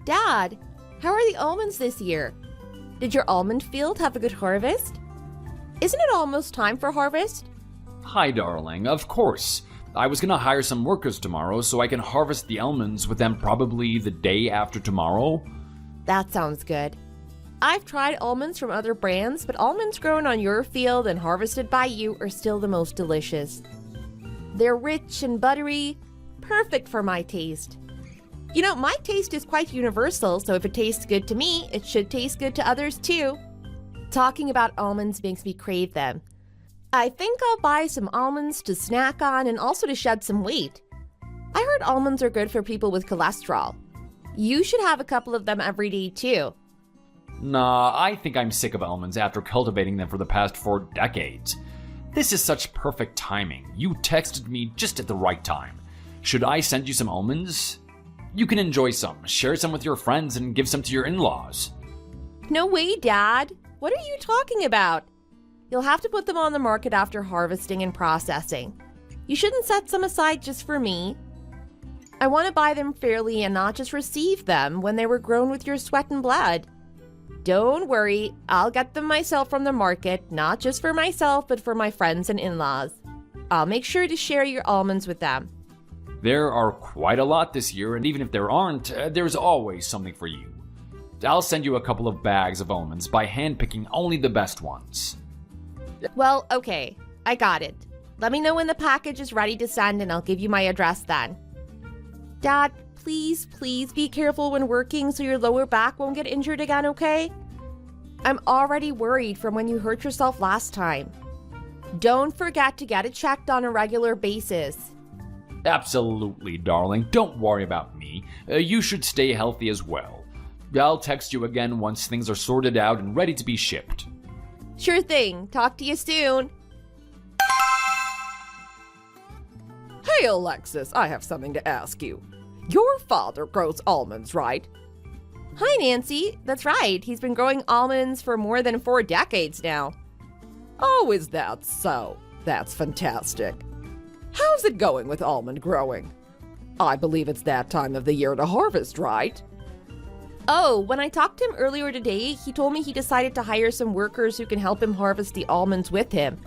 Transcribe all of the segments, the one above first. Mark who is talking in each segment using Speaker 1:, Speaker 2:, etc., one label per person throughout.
Speaker 1: Dad, how are the almonds this year? Did your almond field have a good harvest? Isn't it almost time for harvest?
Speaker 2: Hi, darling. Of course. I was gonna hire some workers tomorrow so I can harvest the almonds with them probably the day after tomorrow.
Speaker 1: That sounds good. I've tried almonds from other brands, but almonds grown on your field and harvested by you are still the most delicious. They're rich and buttery, perfect for my taste. You know, my taste is quite universal, so if it tastes good to me, it should taste good to others too. Talking about almonds makes me crave them. I think I'll buy some almonds to snack on and also to shed some weight. I heard almonds are good for people with cholesterol. You should have a couple of them every day too.
Speaker 2: Nah, I think I'm sick of almonds after cultivating them for the past 4 decades. This is such perfect timing. You texted me just at the right time. Should I send you some almonds? You can enjoy some, share some with your friends, and give some to your in-laws.
Speaker 1: No way, Dad. What are you talking about? You'll have to put them on the market after harvesting and processing. You shouldn't set some aside just for me. I want to buy them fairly and not just receive them when they were grown with your sweat and blood. Don't worry, I'll get them myself from the market, not just for myself, but for my friends and in-laws. I'll make sure to share your almonds with them.
Speaker 2: There are quite a lot this year, and even if there aren't, there's always something for you. I'll send you a couple of bags of almonds by handpicking only the best ones.
Speaker 1: Well, okay, I got it. Let me know when the package is ready to send and I'll give you my address then. Dad, please be careful when working so your lower back won't get injured again, okay? I'm already worried from when you hurt yourself last time. Don't forget to get it checked on a regular basis.
Speaker 2: Absolutely, darling. Don't worry about me. You should stay healthy as well. I'll text you again once things are sorted out and ready to be shipped.
Speaker 1: Sure thing. Talk to you soon.
Speaker 3: Hey, Alexis, I have something to ask you. Your father grows almonds, right?
Speaker 1: Hi, Nancy. That's right. He's been growing almonds for more than 4 decades now.
Speaker 3: Oh, is that so? That's fantastic. How's it going with almond growing? I believe it's that time of the year to harvest, right?
Speaker 1: Oh, when I talked to him earlier today, he told me he decided to hire some workers who can help him harvest the almonds with him.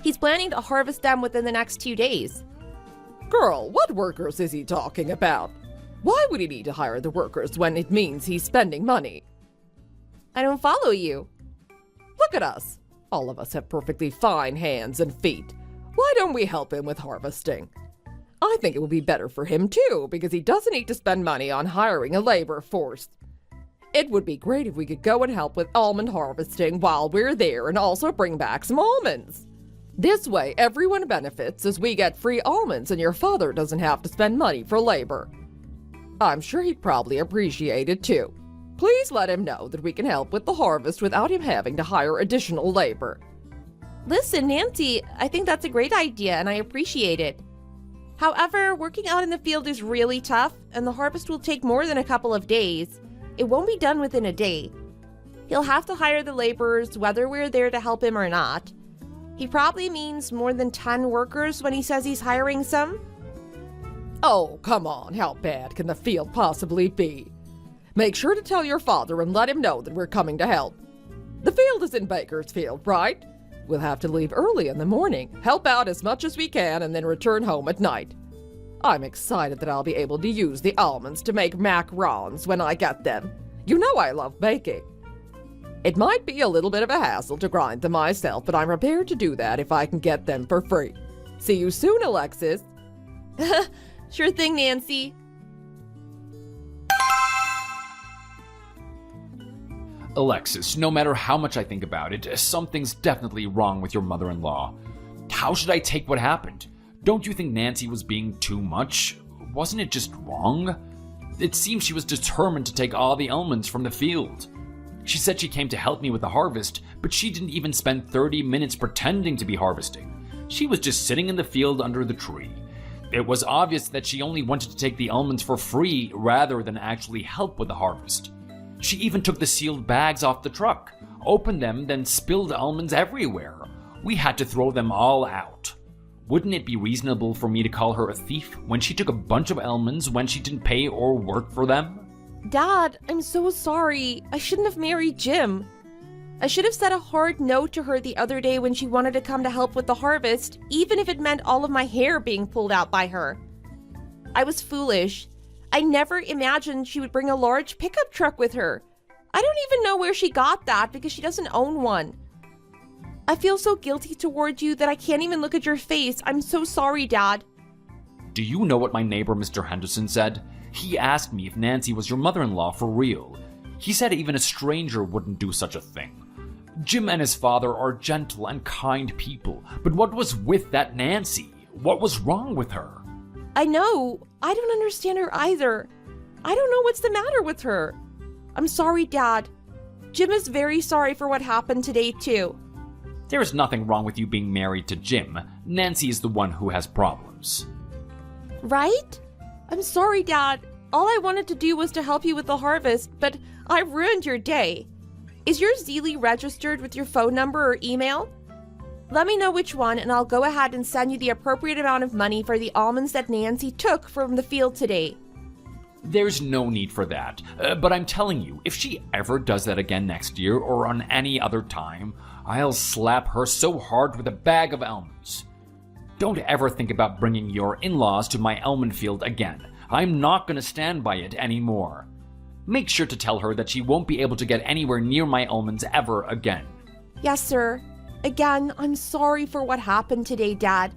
Speaker 1: He's planning to harvest them within the next 2 days.
Speaker 3: Girl, what workers is he talking about? Why would he need to hire the workers when it means he's spending money?
Speaker 1: I don't follow you.
Speaker 3: Look at us. All of us have perfectly fine hands and feet. Why don't we help him with harvesting? I think it will be better for him too, because he doesn't need to spend money on hiring a labor force. It would be great if we could go and help with almond harvesting while we're there and also bring back some almonds. This way, everyone benefits as we get free almonds and your father doesn't have to spend money for labor. I'm sure he'd probably appreciate it too. Please let him know that we can help with the harvest without him having to hire additional labor.
Speaker 1: Listen, Nancy, I think that's a great idea and I appreciate it. However, working out in the field is really tough and the harvest will take more than a couple of days. It won't be done within a day. He'll have to hire the laborers whether we're there to help him or not. He probably means more than 10 workers when he says he's hiring some.
Speaker 3: Oh, come on, how bad can the field possibly be? Make sure to tell your father and let him know that we're coming to help. The field is in Bakersfield, right? We'll have to leave early in the morning, help out as much as we can, and then return home at night. I'm excited that I'll be able to use the almonds to make macarons when I get them. You know I love baking. It might be a little bit of a hassle to grind them myself, but I'm prepared to do that if I can get them for free. See you soon, Alexis.
Speaker 1: Sure thing, Nancy.
Speaker 2: Alexis, no matter how much I think about it, something's definitely wrong with your mother-in-law. How should I take what happened? Don't you think Nancy was being too much? Wasn't it just wrong? It seems she was determined to take all the almonds from the field. She said she came to help me with the harvest, but she didn't even spend 30 minutes pretending to be harvesting. She was just sitting in the field under the tree. It was obvious that she only wanted to take the almonds for free rather than actually help with the harvest. She even took the sealed bags off the truck, opened them, then spilled almonds everywhere. We had to throw them all out. Wouldn't it be reasonable for me to call her a thief when she took a bunch of almonds when she didn't pay or work for them?
Speaker 1: Dad, I'm so sorry. I shouldn't have married Jim. I should have said a hard no to her the other day when she wanted to come to help with the harvest, even if it meant all of my hair being pulled out by her. I was foolish. I never imagined she would bring a large pickup truck with her. I don't even know where she got that because she doesn't own one. I feel so guilty toward you that I can't even look at your face. I'm so sorry, Dad.
Speaker 2: Do you know what my neighbor Mr. Henderson said? He asked me if Nancy was your mother-in-law for real. He said even a stranger wouldn't do such a thing. Jim and his father are gentle and kind people, but what was with that Nancy? What was wrong with her?
Speaker 1: I know. I don't understand her either. I don't know what's the matter with her. I'm sorry, Dad. Jim is very sorry for what happened today, too.
Speaker 2: There's nothing wrong with you being married to Jim. Nancy is the one who has problems.
Speaker 1: Right? I'm sorry, Dad. All I wanted to do was to help you with the harvest, but I ruined your day. Is your Zeely registered with your phone number or email? Let me know which one, and I'll go ahead and send you the appropriate amount of money for the almonds that Nancy took from the field today.
Speaker 2: There's no need for that, but I'm telling you, if she ever does that again next year or on any other time, I'll slap her so hard with a bag of almonds. Don't ever think about bringing your in-laws to my almond field again. I'm not going to stand by it anymore. Make sure to tell her that she won't be able to get anywhere near my almonds ever again.
Speaker 1: Yes, sir. Again, I'm sorry for what happened today, Dad.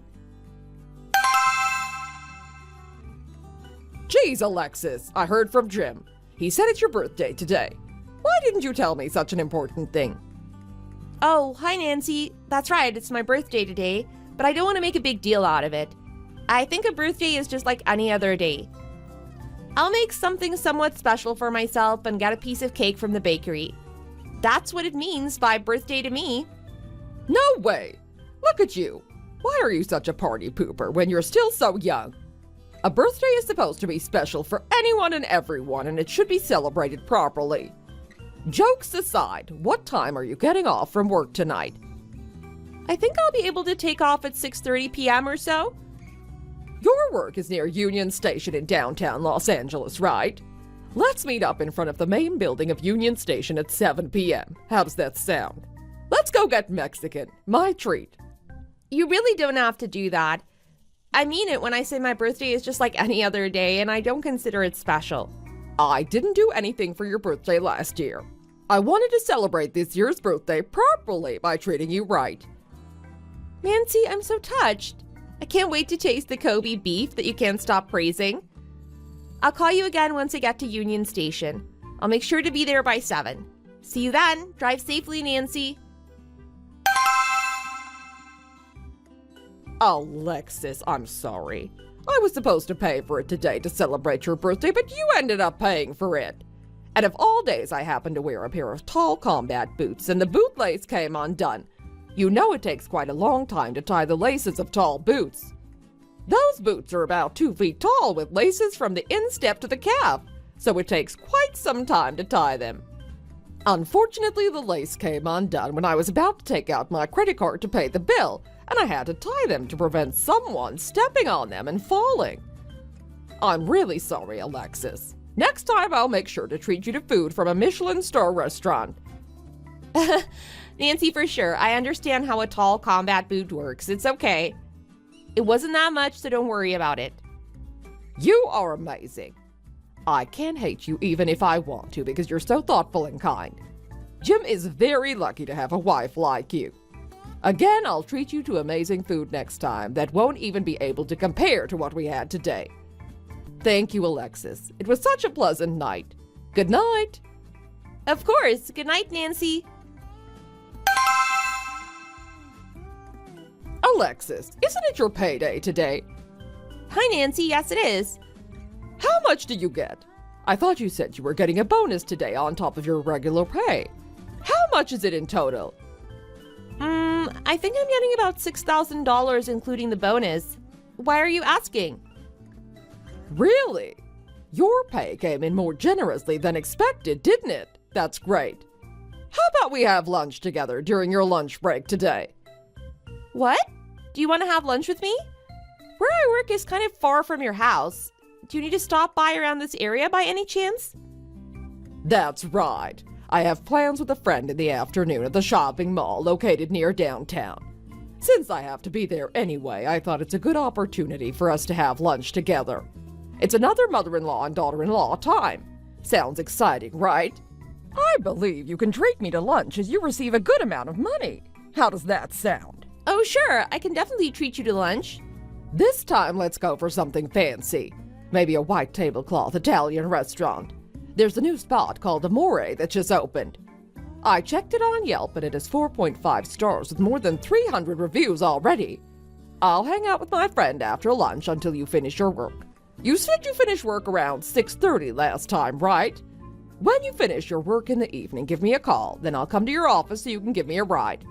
Speaker 3: Geez, Alexis, I heard from Jim. He said it's your birthday today. Why didn't you tell me such an important thing?
Speaker 1: Oh, hi, Nancy. That's right, it's my birthday today, but I don't want to make a big deal out of it. I think a birthday is just like any other day. I'll make something somewhat special for myself and get a piece of cake from the bakery. That's what it means by birthday to me.
Speaker 3: No way! Look at you! Why are you such a party pooper when you're still so young? A birthday is supposed to be special for anyone and everyone, and it should be celebrated properly. Jokes aside, what time are you getting off from work tonight?
Speaker 1: I think I'll be able to take off at 6:30 p.m. or so.
Speaker 3: Your work is near Union Station in downtown Los Angeles, right? Let's meet up in front of the main building of Union Station at 7 p.m. How does that sound? Let's go get Mexican. My treat.
Speaker 1: You really don't have to do that. I mean it when I say my birthday is just like any other day, and I don't consider it special.
Speaker 3: I didn't do anything for your birthday last year. I wanted to celebrate this year's birthday properly by treating you right.
Speaker 1: Nancy, I'm so touched. I can't wait to taste the Kobe beef that you can't stop praising. I'll call you again once I get to Union Station. I'll make sure to be there by 7. See you then. Drive safely, Nancy.
Speaker 3: Alexis, I'm sorry. I was supposed to pay for it today to celebrate your birthday, but you ended up paying for it. And of all days, I happened to wear a pair of tall combat boots, and the bootlace came undone. You know it takes quite a long time to tie the laces of tall boots. Those boots are about 2 feet tall with laces from the instep to the calf, so it takes quite some time to tie them. Unfortunately, the lace came undone when I was about to take out my credit card to pay the bill, and I had to tie them to prevent someone stepping on them and falling. I'm really sorry, Alexis. Next time I'll make sure to treat you to food from a Michelin star restaurant.
Speaker 1: Nancy, for sure. I understand how a tall combat boot works. It's okay. It wasn't that much, so don't worry about it.
Speaker 3: You are amazing. I can't hate you even if I want to because you're so thoughtful and kind. Jim is very lucky to have a wife like you. Again, I'll treat you to amazing food next time that won't even be able to compare to what we had today. Thank you, Alexis. It was such a pleasant night. Good night.
Speaker 1: Of course. Good night, Nancy.
Speaker 3: Alexis, isn't it your payday today?
Speaker 1: Hi, Nancy. Yes, it is.
Speaker 3: How much do you get? I thought you said you were getting a bonus today on top of your regular pay. How much is it in total?
Speaker 1: I think I'm getting about $6,000, including the bonus. Why are you asking?
Speaker 3: Really? Your pay came in more generously than expected, didn't it? That's great. How about we have lunch together during your lunch break today?
Speaker 1: What? Do you want to have lunch with me? Where I work is kind of far from your house. Do you need to stop by around this area by any chance?
Speaker 3: That's right. I have plans with a friend in the afternoon at the shopping mall located near downtown. Since I have to be there anyway, I thought it's a good opportunity for us to have lunch together. It's another mother-in-law and daughter-in-law time. Sounds exciting, right? I believe you can treat me to lunch as you receive a good amount of money. How does that sound?
Speaker 1: Oh, sure, I can definitely treat you to lunch.
Speaker 3: This time, let's go for something fancy. Maybe a white tablecloth Italian restaurant. There's a new spot called Amore that just opened. I checked it on Yelp and it has 4.5 stars with more than 300 reviews already. I'll hang out with my friend after lunch until you finish your work. You said you finished work around 6:30 last time, right? When you finish your work in the evening, give me a call. Then I'll come to your office so you can give me a ride.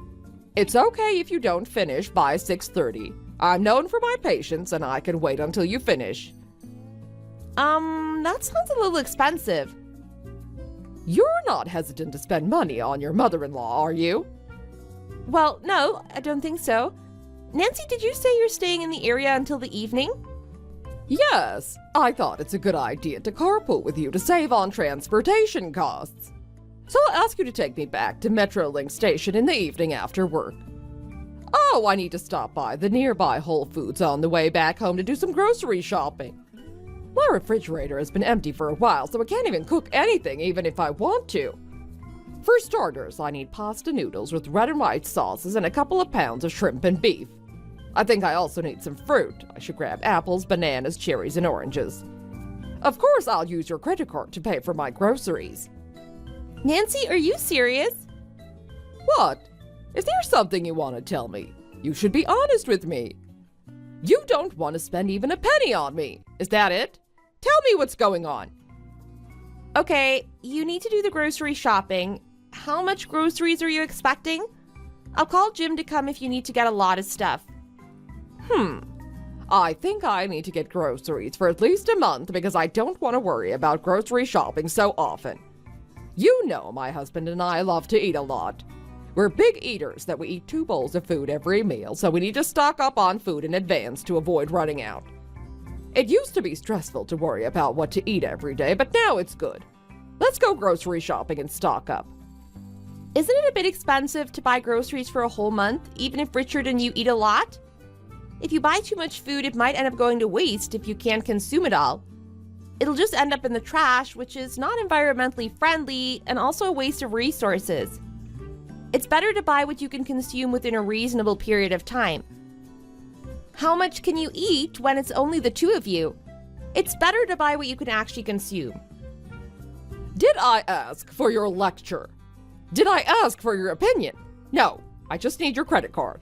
Speaker 3: It's okay if you don't finish by 6:30. I'm known for my patience and I can wait until you finish.
Speaker 1: That sounds a little expensive.
Speaker 3: You're not hesitant to spend money on your mother-in-law, are you?
Speaker 1: Well, no, I don't think so. Nancy, did you say you're staying in the area until the evening?
Speaker 3: Yes, I thought it's a good idea to carpool with you to save on transportation costs. So I'll ask you to take me back to Metrolink station in the evening after work. Oh, I need to stop by the nearby Whole Foods on the way back home to do some grocery shopping. My refrigerator has been empty for a while, so I can't even cook anything even if I want to. For starters, I need pasta noodles with red and white sauces and a couple of pounds of shrimp and beef. I think I also need some fruit. I should grab apples, bananas, cherries, and oranges. Of course, I'll use your credit card to pay for my groceries.
Speaker 1: Nancy, are you serious?
Speaker 3: What? Is there something you want to tell me? You should be honest with me. You don't want to spend even a penny on me. Is that it? Tell me what's going on.
Speaker 1: Okay, you need to do the grocery shopping. How much groceries are you expecting? I'll call Jim to come if you need to get a lot of stuff.
Speaker 3: I think I need to get groceries for at least a month because I don't want to worry about grocery shopping so often. You know my husband and I love to eat a lot. We're big eaters that we eat 2 bowls of food every meal, so we need to stock up on food in advance to avoid running out. It used to be stressful to worry about what to eat every day, but now it's good. Let's go grocery shopping and stock up.
Speaker 1: Isn't it a bit expensive to buy groceries for a whole month, even if Richard and you eat a lot? If you buy too much food, it might end up going to waste if you can't consume it all. It'll just end up in the trash, which is not environmentally friendly and also a waste of resources. It's better to buy what you can consume within a reasonable period of time. How much can you eat when it's only the 2 of you? It's better to buy what you can actually consume.
Speaker 3: Did I ask for your lecture? Did I ask for your opinion? No, I just need your credit card.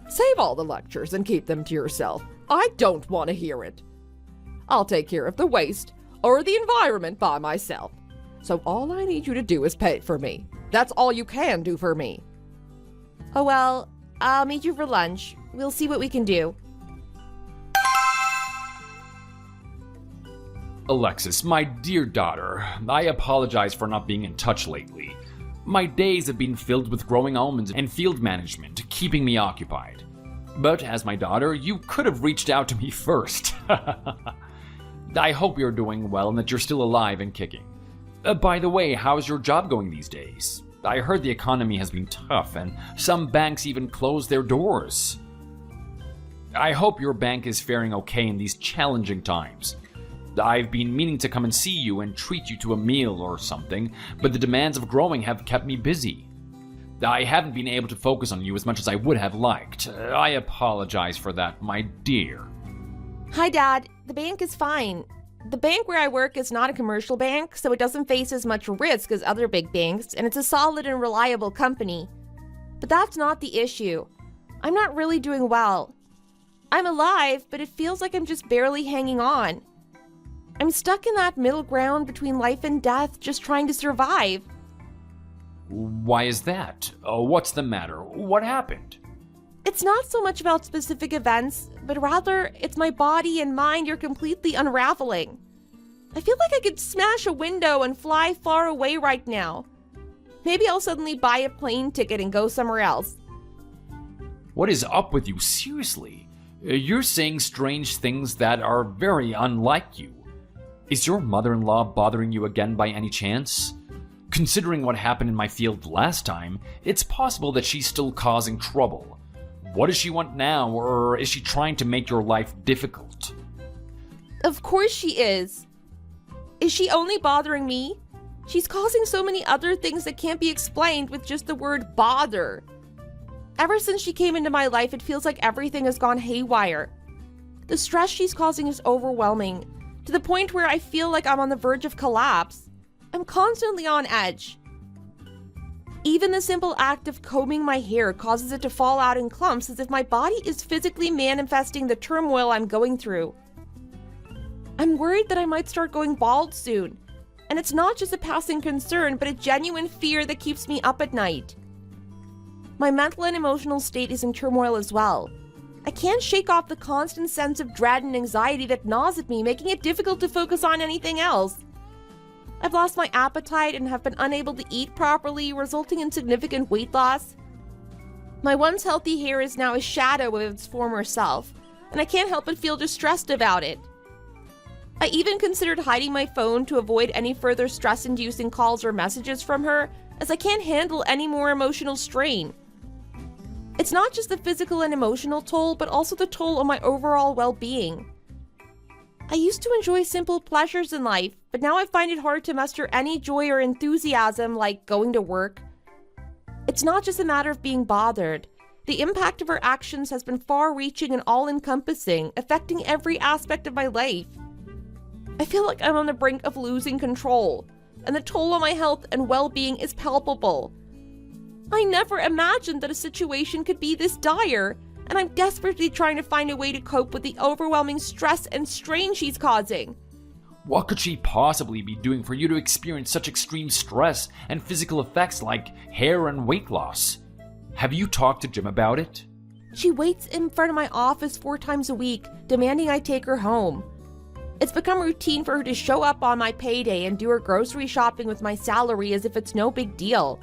Speaker 3: Save all the lectures and keep them to yourself. I don't want to hear it. I'll take care of the waste or the environment by myself. So all I need you to do is pay for me. That's all you can do for me.
Speaker 1: Oh well, I'll meet you for lunch. We'll see what we can do.
Speaker 2: Alexis, my dear daughter, I apologize for not being in touch lately. My days have been filled with growing almonds and field management, keeping me occupied. But as my daughter, you could have reached out to me first. I hope you're doing well and that you're still alive and kicking. By the way, how's your job going these days? I heard the economy has been tough and some banks even closed their doors. I hope your bank is faring okay in these challenging times. I've been meaning to come and see you and treat you to a meal or something, but the demands of growing have kept me busy. I haven't been able to focus on you as much as I would have liked. I apologize for that, my dear.
Speaker 1: Hi, Dad. The bank is fine. The bank where I work is not a commercial bank, so it doesn't face as much risk as other big banks, and it's a solid and reliable company. But that's not the issue. I'm not really doing well. I'm alive, but it feels like I'm just barely hanging on. I'm stuck in that middle ground between life and death, just trying to survive.
Speaker 2: Why is that? What's the matter? What happened?
Speaker 1: It's not so much about specific events, but rather it's my body and mind are completely unraveling. I feel like I could smash a window and fly far away right now. Maybe I'll suddenly buy a plane ticket and go somewhere else.
Speaker 2: What is up with you, seriously? You're saying strange things that are very unlike you. Is your mother-in-law bothering you again by any chance? Considering what happened in my field last time, it's possible that she's still causing trouble. What does she want now, or is she trying to make your life difficult?
Speaker 1: Of course she is. Is she only bothering me? She's causing so many other things that can't be explained with just the word bother. Ever since she came into my life, it feels like everything has gone haywire. The stress she's causing is overwhelming, to the point where I feel like I'm on the verge of collapse. I'm constantly on edge. Even the simple act of combing my hair causes it to fall out in clumps, as if my body is physically manifesting the turmoil I'm going through. I'm worried that I might start going bald soon, and it's not just a passing concern, but a genuine fear that keeps me up at night. My mental and emotional state is in turmoil as well. I can't shake off the constant sense of dread and anxiety that gnaws at me, making it difficult to focus on anything else. I've lost my appetite and have been unable to eat properly, resulting in significant weight loss. My once healthy hair is now a shadow of its former self, and I can't help but feel distressed about it. I even considered hiding my phone to avoid any further stress-inducing calls or messages from her, as I can't handle any more emotional strain. It's not just the physical and emotional toll, but also the toll on my overall well-being. I used to enjoy simple pleasures in life, but now I find it hard to muster any joy or enthusiasm like going to work. It's not just a matter of being bothered. The impact of her actions has been far-reaching and all-encompassing, affecting every aspect of my life. I feel like I'm on the brink of losing control, and the toll on my health and well-being is palpable. I never imagined that a situation could be this dire, and I'm desperately trying to find a way to cope with the overwhelming stress and strain she's causing.
Speaker 2: What could she possibly be doing for you to experience such extreme stress and physical effects like hair and weight loss? Have you talked to Jim about it?
Speaker 1: She waits in front of my office 4 times a week, demanding I take her home. It's become routine for her to show up on my payday and do her grocery shopping with my salary as if it's no big deal.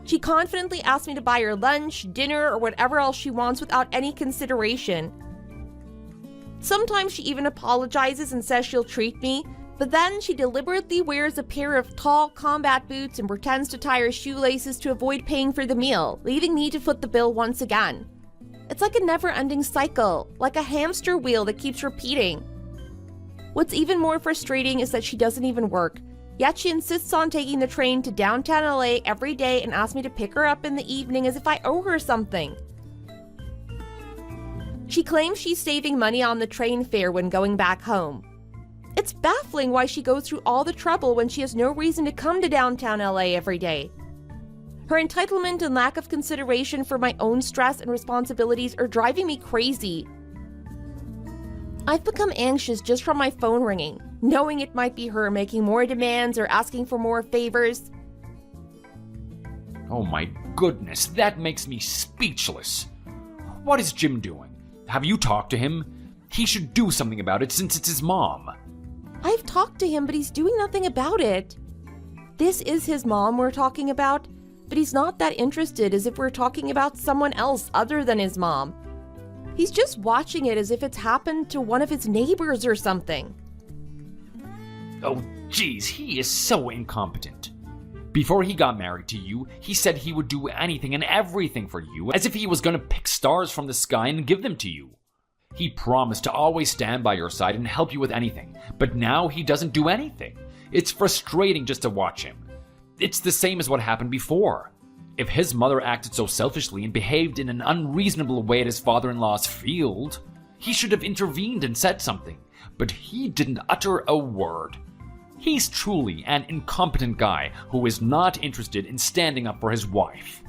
Speaker 1: She confidently asks me to buy her lunch, dinner, or whatever else she wants without any consideration. Sometimes she even apologizes and says she'll treat me, but then she deliberately wears a pair of tall combat boots and pretends to tie her shoelaces to avoid paying for the meal, leaving me to foot the bill once again. It's like a never-ending cycle, like a hamster wheel that keeps repeating. What's even more frustrating is that she doesn't even work, yet she insists on taking the train to downtown LA every day and asks me to pick her up in the evening as if I owe her something. She claims she's saving money on the train fare when going back home. It's baffling why she goes through all the trouble when she has no reason to come to downtown LA every day. Her entitlement and lack of consideration for my own stress and responsibilities are driving me crazy. I've become anxious just from my phone ringing, knowing it might be her making more demands or asking for more favors.
Speaker 2: Oh my goodness, that makes me speechless. What is Jim doing? Have you talked to him? He should do something about it since it's his mom.
Speaker 1: I've talked to him, but he's doing nothing about it. This is his mom we're talking about, but he's not that interested as if we're talking about someone else other than his mom. He's just watching it as if it's happened to one of his neighbors or something.
Speaker 2: Oh, geez, he is so incompetent. Before he got married to you, he said he would do anything and everything for you, as if he was going to pick stars from the sky and give them to you. He promised to always stand by your side and help you with anything, but now he doesn't do anything. It's frustrating just to watch him. It's the same as what happened before. If his mother acted so selfishly and behaved in an unreasonable way at his father-in-law's field, he should have intervened and said something, but he didn't utter a word. He's truly an incompetent guy who is not interested in standing up for his wife.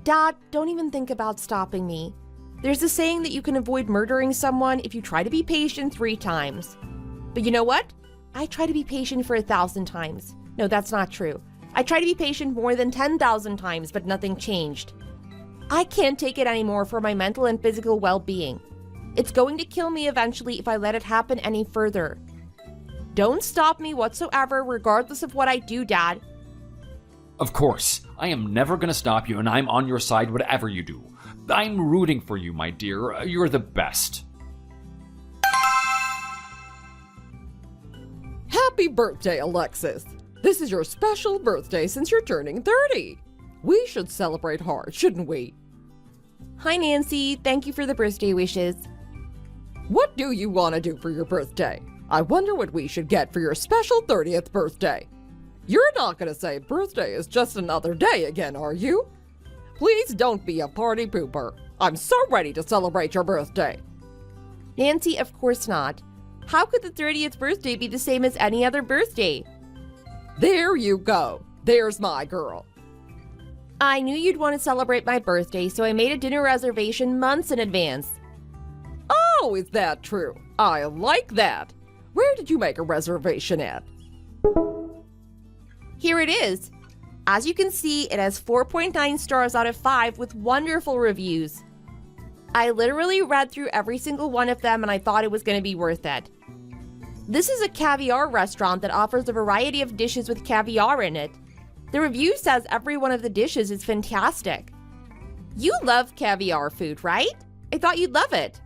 Speaker 1: Dad, don't even think about stopping me. There's a saying that you can avoid murdering someone if you try to be patient 3 times. But you know what? I try to be patient for 1,000 times. No, that's not true. I try to be patient more than 10,000 times, but nothing changed. I can't take it anymore for my mental and physical well-being. It's going to kill me eventually if I let it happen any further. Don't stop me whatsoever, regardless of what I do, Dad.
Speaker 2: Of course, I am never going to stop you, and I'm on your side whatever you do. I'm rooting for you, my dear. You're the best.
Speaker 3: Happy birthday, Alexis. This is your special birthday since you're turning 30. We should celebrate hard, shouldn't we?
Speaker 1: Hi, Nancy. Thank you for the birthday wishes.
Speaker 3: What do you want to do for your birthday? I wonder what we should get for your special 30th birthday. You're not going to say birthday is just another day again, are you? Please don't be a party pooper. I'm so ready to celebrate your birthday.
Speaker 1: Nancy, of course not. How could the 30th birthday be the same as any other birthday?
Speaker 3: There you go. There's my girl.
Speaker 1: I knew you'd want to celebrate my birthday, so I made a dinner reservation months in advance.
Speaker 3: Oh, is that true? I like that. Where did you make a reservation at?
Speaker 1: Here it is. As you can see, it has 4.9 stars out of 5 with wonderful reviews. I literally read through every single one of them and I thought it was going to be worth it. This is a caviar restaurant that offers a variety of dishes with caviar in it. The review says every one of the dishes is fantastic. You love caviar food, right? I thought you'd love it.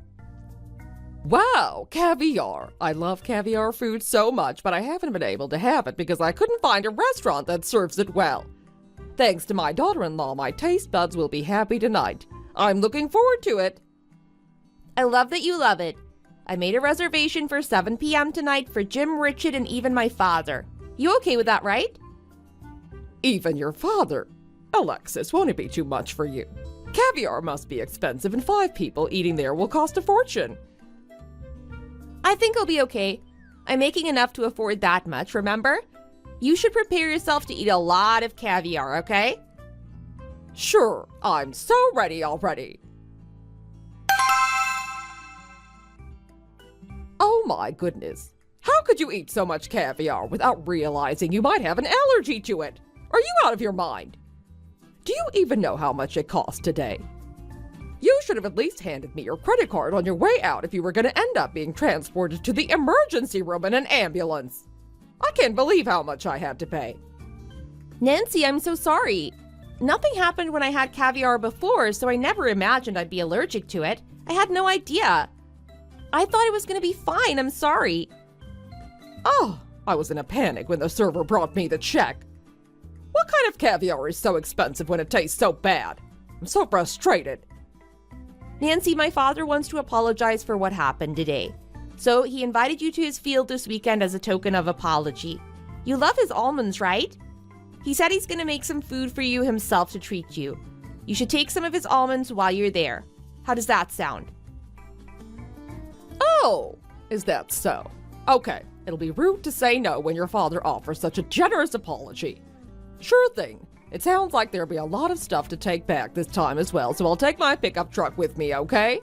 Speaker 3: Wow, caviar. I love caviar food so much, but I haven't been able to have it because I couldn't find a restaurant that serves it well. Thanks to my daughter-in-law, my taste buds will be happy tonight. I'm looking forward to it.
Speaker 1: I love that you love it. I made a reservation for 7 p.m. tonight for Jim, Richard, and even my father. You okay with that, right?
Speaker 3: Even your father? Alexis, won't it be too much for you? Caviar must be expensive and 5 people eating there will cost a fortune.
Speaker 1: I think I'll be okay. I'm making enough to afford that much, remember? You should prepare yourself to eat a lot of caviar, okay?
Speaker 3: Sure, I'm so ready already. Oh my goodness. How could you eat so much caviar without realizing you might have an allergy to it? Are you out of your mind? Do you even know how much it cost today? You should have at least handed me your credit card on your way out if you were going to end up being transported to the emergency room in an ambulance. I can't believe how much I had to pay.
Speaker 1: Nancy, I'm so sorry. Nothing happened when I had caviar before, so I never imagined I'd be allergic to it. I had no idea. I thought it was going to be fine. I'm sorry.
Speaker 3: Oh, I was in a panic when the server brought me the check. What kind of caviar is so expensive when it tastes so bad? I'm so frustrated.
Speaker 1: Nancy, my father wants to apologize for what happened today. So he invited you to his field this weekend as a token of apology. You love his almonds, right? He said he's going to make some food for you himself to treat you. You should take some of his almonds while you're there. How does that sound?
Speaker 3: Oh, is that so? Okay, it'll be rude to say no when your father offers such a generous apology. Sure thing. It sounds like there'll be a lot of stuff to take back this time as well, so I'll take my pickup truck with me, okay?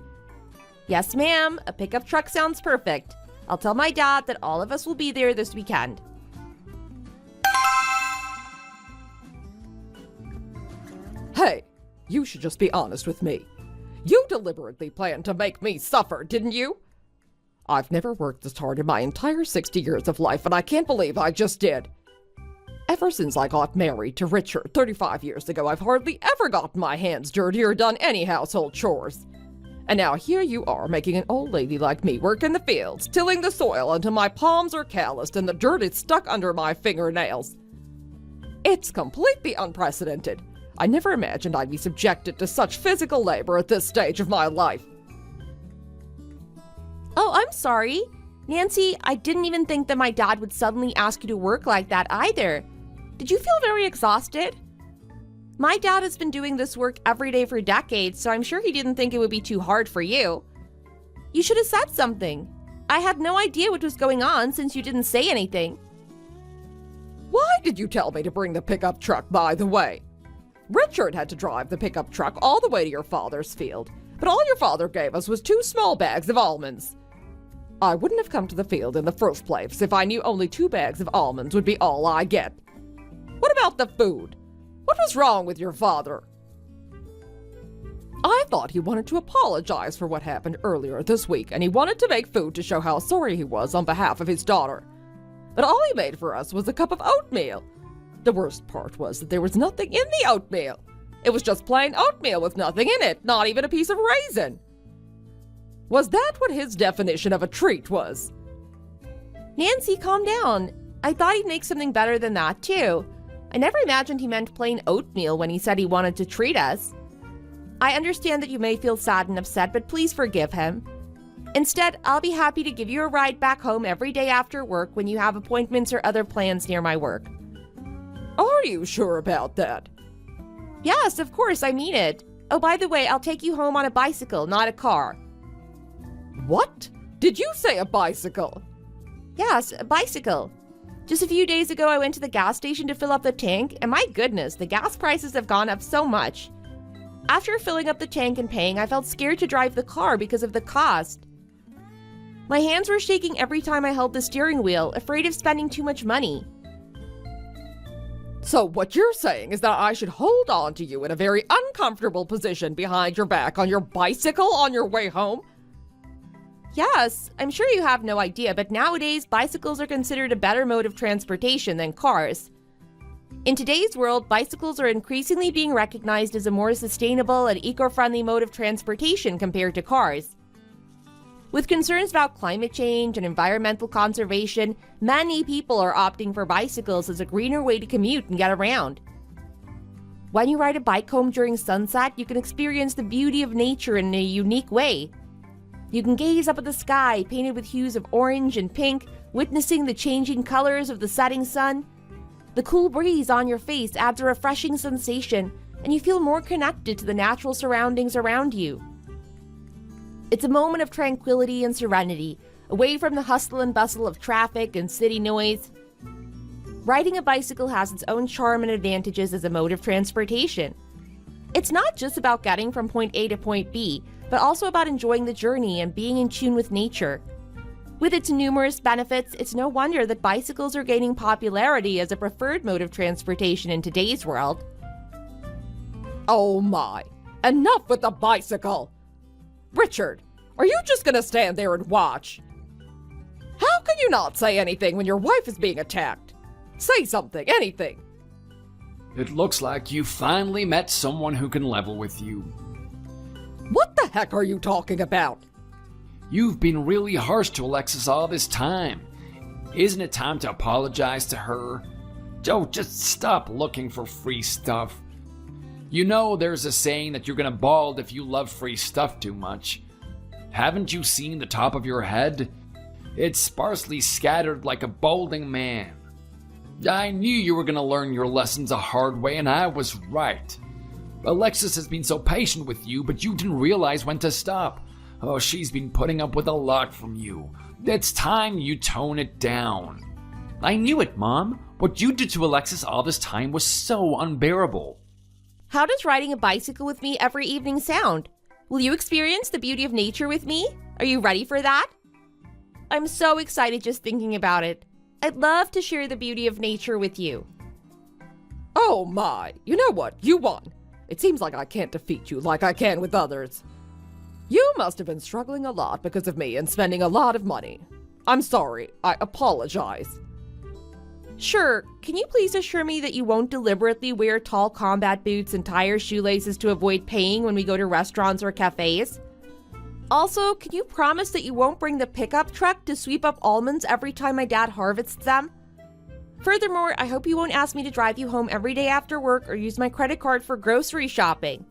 Speaker 1: Yes, ma'am. A pickup truck sounds perfect. I'll tell my dad that all of us will be there this weekend.
Speaker 3: Hey, you should just be honest with me. You deliberately planned to make me suffer, didn't you? I've never worked this hard in my entire 60 years of life, and I can't believe I just did. Ever since I got married to Richard 35 years ago, I've hardly ever gotten my hands dirty or done any household chores. And now here you are making an old lady like me work in the fields, tilling the soil until my palms are calloused and the dirt is stuck under my fingernails. It's completely unprecedented. I never imagined I'd be subjected to such physical labor at this stage of my life.
Speaker 1: Oh, I'm sorry. Nancy, I didn't even think that my dad would suddenly ask you to work like that either. Did you feel very exhausted? My dad has been doing this work every day for decades, so I'm sure he didn't think it would be too hard for you. You should have said something. I had no idea what was going on since you didn't say anything.
Speaker 3: Why did you tell me to bring the pickup truck, by the way? Richard had to drive the pickup truck all the way to your father's field, but all your father gave us was 2 small bags of almonds. I wouldn't have come to the field in the first place if I knew only 2 bags of almonds would be all I get. What about the food? What was wrong with your father? I thought he wanted to apologize for what happened earlier this week, and he wanted to make food to show how sorry he was on behalf of his daughter. But all he made for us was a cup of oatmeal. The worst part was that there was nothing in the oatmeal. It was just plain oatmeal with nothing in it, not even a piece of raisin. Was that what his definition of a treat was?
Speaker 1: Nancy, calm down. I thought he'd make something better than that, too. I never imagined he meant plain oatmeal when he said he wanted to treat us. I understand that you may feel sad and upset, but please forgive him. Instead, I'll be happy to give you a ride back home every day after work when you have appointments or other plans near my work.
Speaker 3: Are you sure about that?
Speaker 1: Yes, of course, I mean it. Oh, by the way, I'll take you home on a bicycle, not a car.
Speaker 3: What? Did you say a bicycle?
Speaker 1: Yes, a bicycle. Just a few days ago, I went to the gas station to fill up the tank, and my goodness, the gas prices have gone up so much. After filling up the tank and paying, I felt scared to drive the car because of the cost. My hands were shaking every time I held the steering wheel, afraid of spending too much money.
Speaker 3: So what you're saying is that I should hold on to you in a very uncomfortable position behind your back on your bicycle on your way home?
Speaker 1: Yes, I'm sure you have no idea, but nowadays bicycles are considered a better mode of transportation than cars. In today's world, bicycles are increasingly being recognized as a more sustainable and eco-friendly mode of transportation compared to cars. With concerns about climate change and environmental conservation, many people are opting for bicycles as a greener way to commute and get around. When you ride a bike home during sunset, you can experience the beauty of nature in a unique way. You can gaze up at the sky, painted with hues of orange and pink, witnessing the changing colors of the setting sun. The cool breeze on your face adds a refreshing sensation, and you feel more connected to the natural surroundings around you. It's a moment of tranquility and serenity, away from the hustle and bustle of traffic and city noise. Riding a bicycle has its own charm and advantages as a mode of transportation. It's not just about getting from point A to point B, but also about enjoying the journey and being in tune with nature. With its numerous benefits, it's no wonder that bicycles are gaining popularity as a preferred mode of transportation in today's world.
Speaker 3: Oh my, enough with the bicycle! Richard, are you just gonna stand there and watch? How can you not say anything when your wife is being attacked? Say something, anything.
Speaker 2: It looks like you finally met someone who can level with you.
Speaker 3: What the heck are you talking about?
Speaker 2: You've been really harsh to Alexis all this time. Isn't it time to apologize to her? Joe, just stop looking for free stuff. You know there's a saying that you're gonna bald if you love free stuff too much. Haven't you seen the top of your head? It's sparsely scattered like a balding man. I knew you were gonna learn your lessons a hard way, and I was right. Alexis has been so patient with you, but you didn't realize when to stop. Oh, she's been putting up with a lot from you. It's time you tone it down. I knew it, Mom. What you did to Alexis all this time was so unbearable.
Speaker 1: How does riding a bicycle with me every evening sound? Will you experience the beauty of nature with me? Are you ready for that? I'm so excited just thinking about it. I'd love to share the beauty of nature with you.
Speaker 3: Oh my, you know what? You won. It seems like I can't defeat you like I can with others. You must have been struggling a lot because of me and spending a lot of money. I'm sorry. I apologize.
Speaker 1: Sure, can you please assure me that you won't deliberately wear tall combat boots and tie your shoelaces to avoid paying when we go to restaurants or cafes? Also, can you promise that you won't bring the pickup truck to sweep up almonds every time my dad harvests them? Furthermore, I hope you won't ask me to drive you home every day after work or use my credit card for grocery shopping.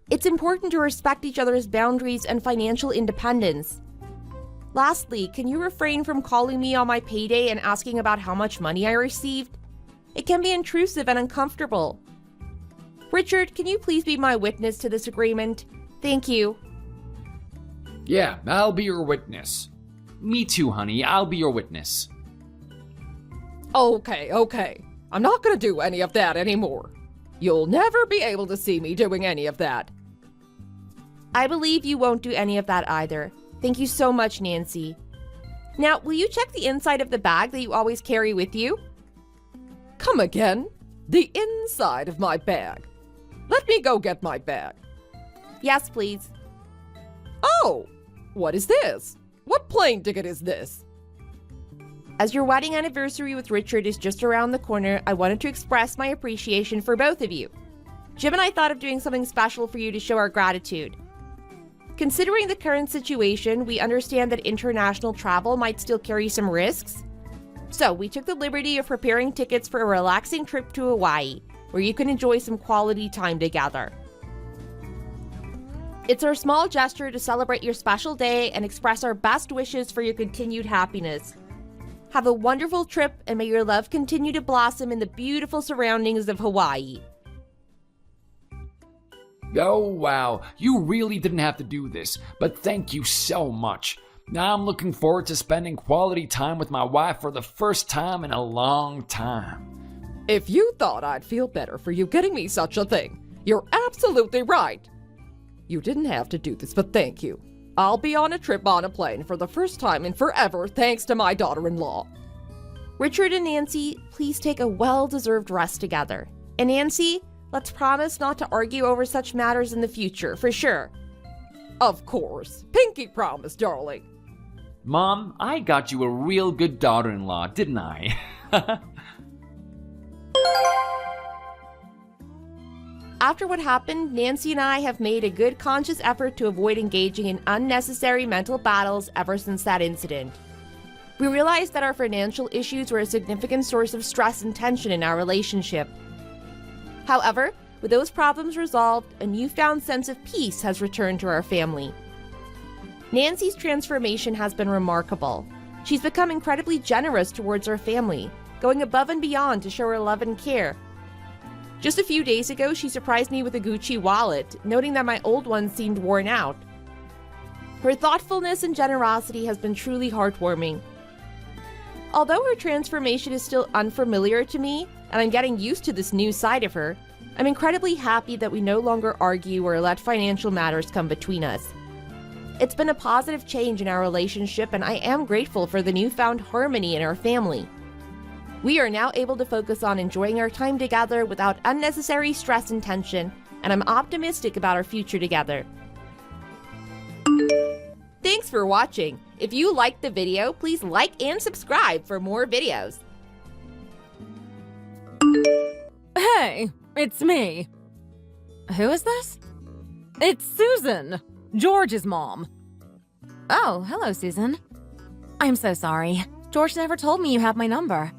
Speaker 1: It's important to respect each other's boundaries and financial independence. Lastly, can you refrain from calling me on my payday and asking about how much money I received? It can be intrusive and uncomfortable. Richard, can you please be my witness to this agreement? Thank you.
Speaker 2: Yeah, I'll be your witness. Me too, honey. I'll be your witness.
Speaker 3: Okay. I'm not gonna do any of that anymore. You'll never be able to see me doing any of that.
Speaker 1: I believe you won't do any of that either. Thank you so much, Nancy. Now, will you check the inside of the bag that you always carry with you?
Speaker 3: Come again? The inside of my bag. Let me go get my bag.
Speaker 1: Yes, please.
Speaker 3: Oh, what is this? What plane ticket is this?
Speaker 1: As your wedding anniversary with Richard is just around the corner, I wanted to express my appreciation for both of you. Jim and I thought of doing something special for you to show our gratitude. Considering the current situation, we understand that international travel might still carry some risks. So we took the liberty of preparing tickets for a relaxing trip to Hawaii, where you can enjoy some quality time together. It's our small gesture to celebrate your special day and express our best wishes for your continued happiness. Have a wonderful trip, and may your love continue to blossom in the beautiful surroundings of Hawaii.
Speaker 2: Oh, wow. You really didn't have to do this, but thank you so much. Now I'm looking forward to spending quality time with my wife for the first time in a long time.
Speaker 3: If you thought I'd feel better for you getting me such a thing, you're absolutely right. You didn't have to do this, but thank you. I'll be on a trip on a plane for the first time in forever thanks to my daughter-in-law.
Speaker 1: Richard and Nancy, please take a well-deserved rest together. And Nancy, let's promise not to argue over such matters in the future, for sure.
Speaker 3: Of course. Pinky promise, darling.
Speaker 2: Mom, I got you a real good daughter-in-law, didn't I?
Speaker 1: After what happened, Nancy and I have made a good conscious effort to avoid engaging in unnecessary mental battles ever since that incident. We realized that our financial issues were a significant source of stress and tension in our relationship. However, with those problems resolved, a newfound sense of peace has returned to our family. Nancy's transformation has been remarkable. She's become incredibly generous towards our family, going above and beyond to show her love and care. Just a few days ago, she surprised me with a Gucci wallet, noting that my old one seemed worn out. Her thoughtfulness and generosity has been truly heartwarming. Although her transformation is still unfamiliar to me, and I'm getting used to this new side of her, I'm incredibly happy that we no longer argue or let financial matters come between us. It's been a positive change in our relationship, and I am grateful for the newfound harmony in our family. We are now able to focus on enjoying our time together without unnecessary stress and tension, and I'm optimistic about our future together. Thanks for watching. If you liked the video, please like and subscribe for more videos.
Speaker 4: Hey, it's me. Who is this? It's Susan, George's mom. Oh, hello, Susan. I'm so sorry. George never told me you have my number.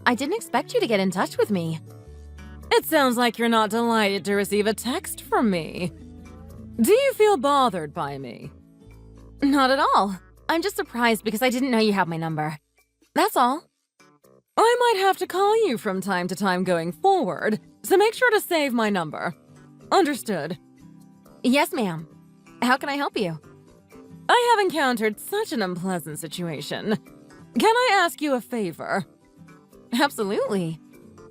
Speaker 4: I didn't expect you to get in touch with me. It sounds like you're not delighted to receive a text from me. Do you feel bothered by me? Not at all. I'm just surprised because I didn't know you have my number. That's all. I might have to call you from time to time going forward, so make sure to save my number. Understood? Yes, ma'am. How can I help you? I have encountered such an unpleasant situation. Can I ask you a favor? Absolutely.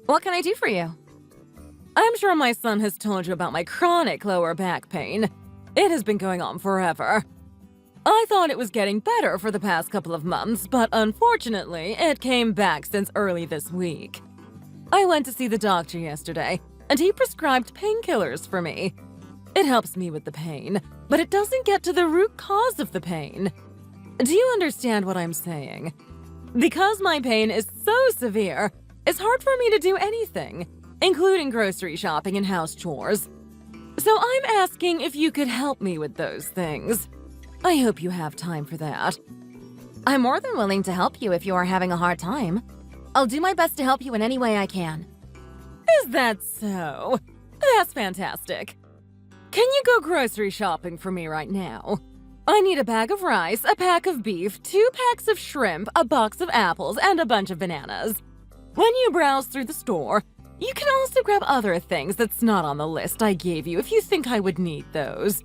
Speaker 4: What can I do for you? I'm sure my son has told you about my chronic lower back pain. It has been going on forever. I thought it was getting better for the past couple of months, but unfortunately, it came back since early this week. I went to see the doctor yesterday, and he prescribed painkillers for me. It helps me with the pain, but it doesn't get to the root cause of the pain. Do you understand what I'm saying? Because my pain is so severe, it's hard for me to do anything, including grocery shopping and house chores. So I'm asking if you could help me with those things. I hope you have time for that. I'm more than willing to help you if you are having a hard time. I'll do my best to help you in any way I can. Is that so? That's fantastic. Can you go grocery shopping for me right now? I need a bag of rice, a pack of beef, 2 packs of shrimp, a box of apples, and a bunch of bananas. When you browse through the store, you can also grab other things that's not on the list I gave you if you think I would need those.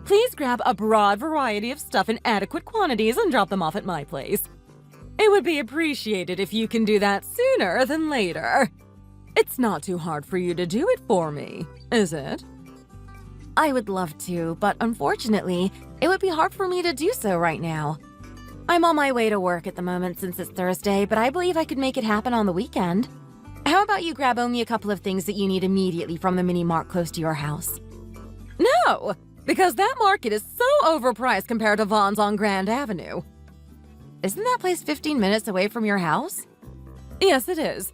Speaker 4: Please grab a broad variety of stuff in adequate quantities and drop them off at my place. It would be appreciated if you can do that sooner than later. It's not too hard for you to do it for me, is it? I would love to, but unfortunately, it would be hard for me to do so right now. I'm on my way to work at the moment since it's Thursday, but I believe I could make it happen on the weekend. How about you grab only a couple of things that you need immediately from the mini mart close to your house? No, because that market is so overpriced compared to Vaughn's on Grand Avenue. Isn't that place 15 minutes away from your house? Yes, it is.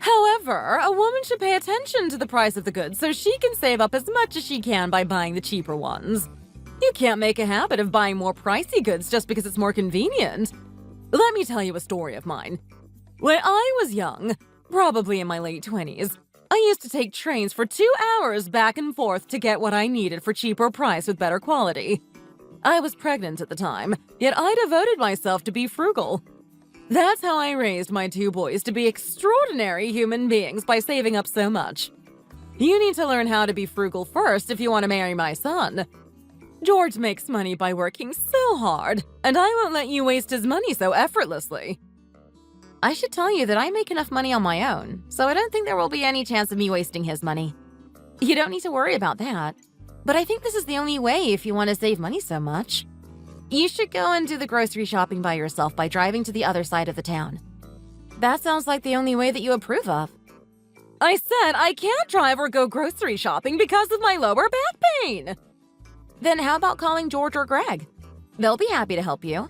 Speaker 4: However, a woman should pay attention to the price of the goods so she can save up as much as she can by buying the cheaper ones. You can't make a habit of buying more pricey goods just because it's more convenient. Let me tell you a story of mine. When I was young, probably in my late 20s, I used to take trains for 2 hours back and forth to get what I needed for cheaper price with better quality. I was pregnant at the time, yet I devoted myself to be frugal. That's how I raised my 2 boys to be extraordinary human beings by saving up so much. You need to learn how to be frugal first if you want to marry my son. George makes money by working so hard, and I won't let you waste his money so effortlessly. I should tell you that I make enough money on my own, so I don't think there will be any chance of me wasting his money. You don't need to worry about that. But I think this is the only way if you want to save money so much. You should go and do the grocery shopping by yourself by driving to the other side of the town. That sounds like the only way that you approve of. I said I can't drive or go grocery shopping because of my lower back pain. Then how about calling George or Greg? They'll be happy to help you.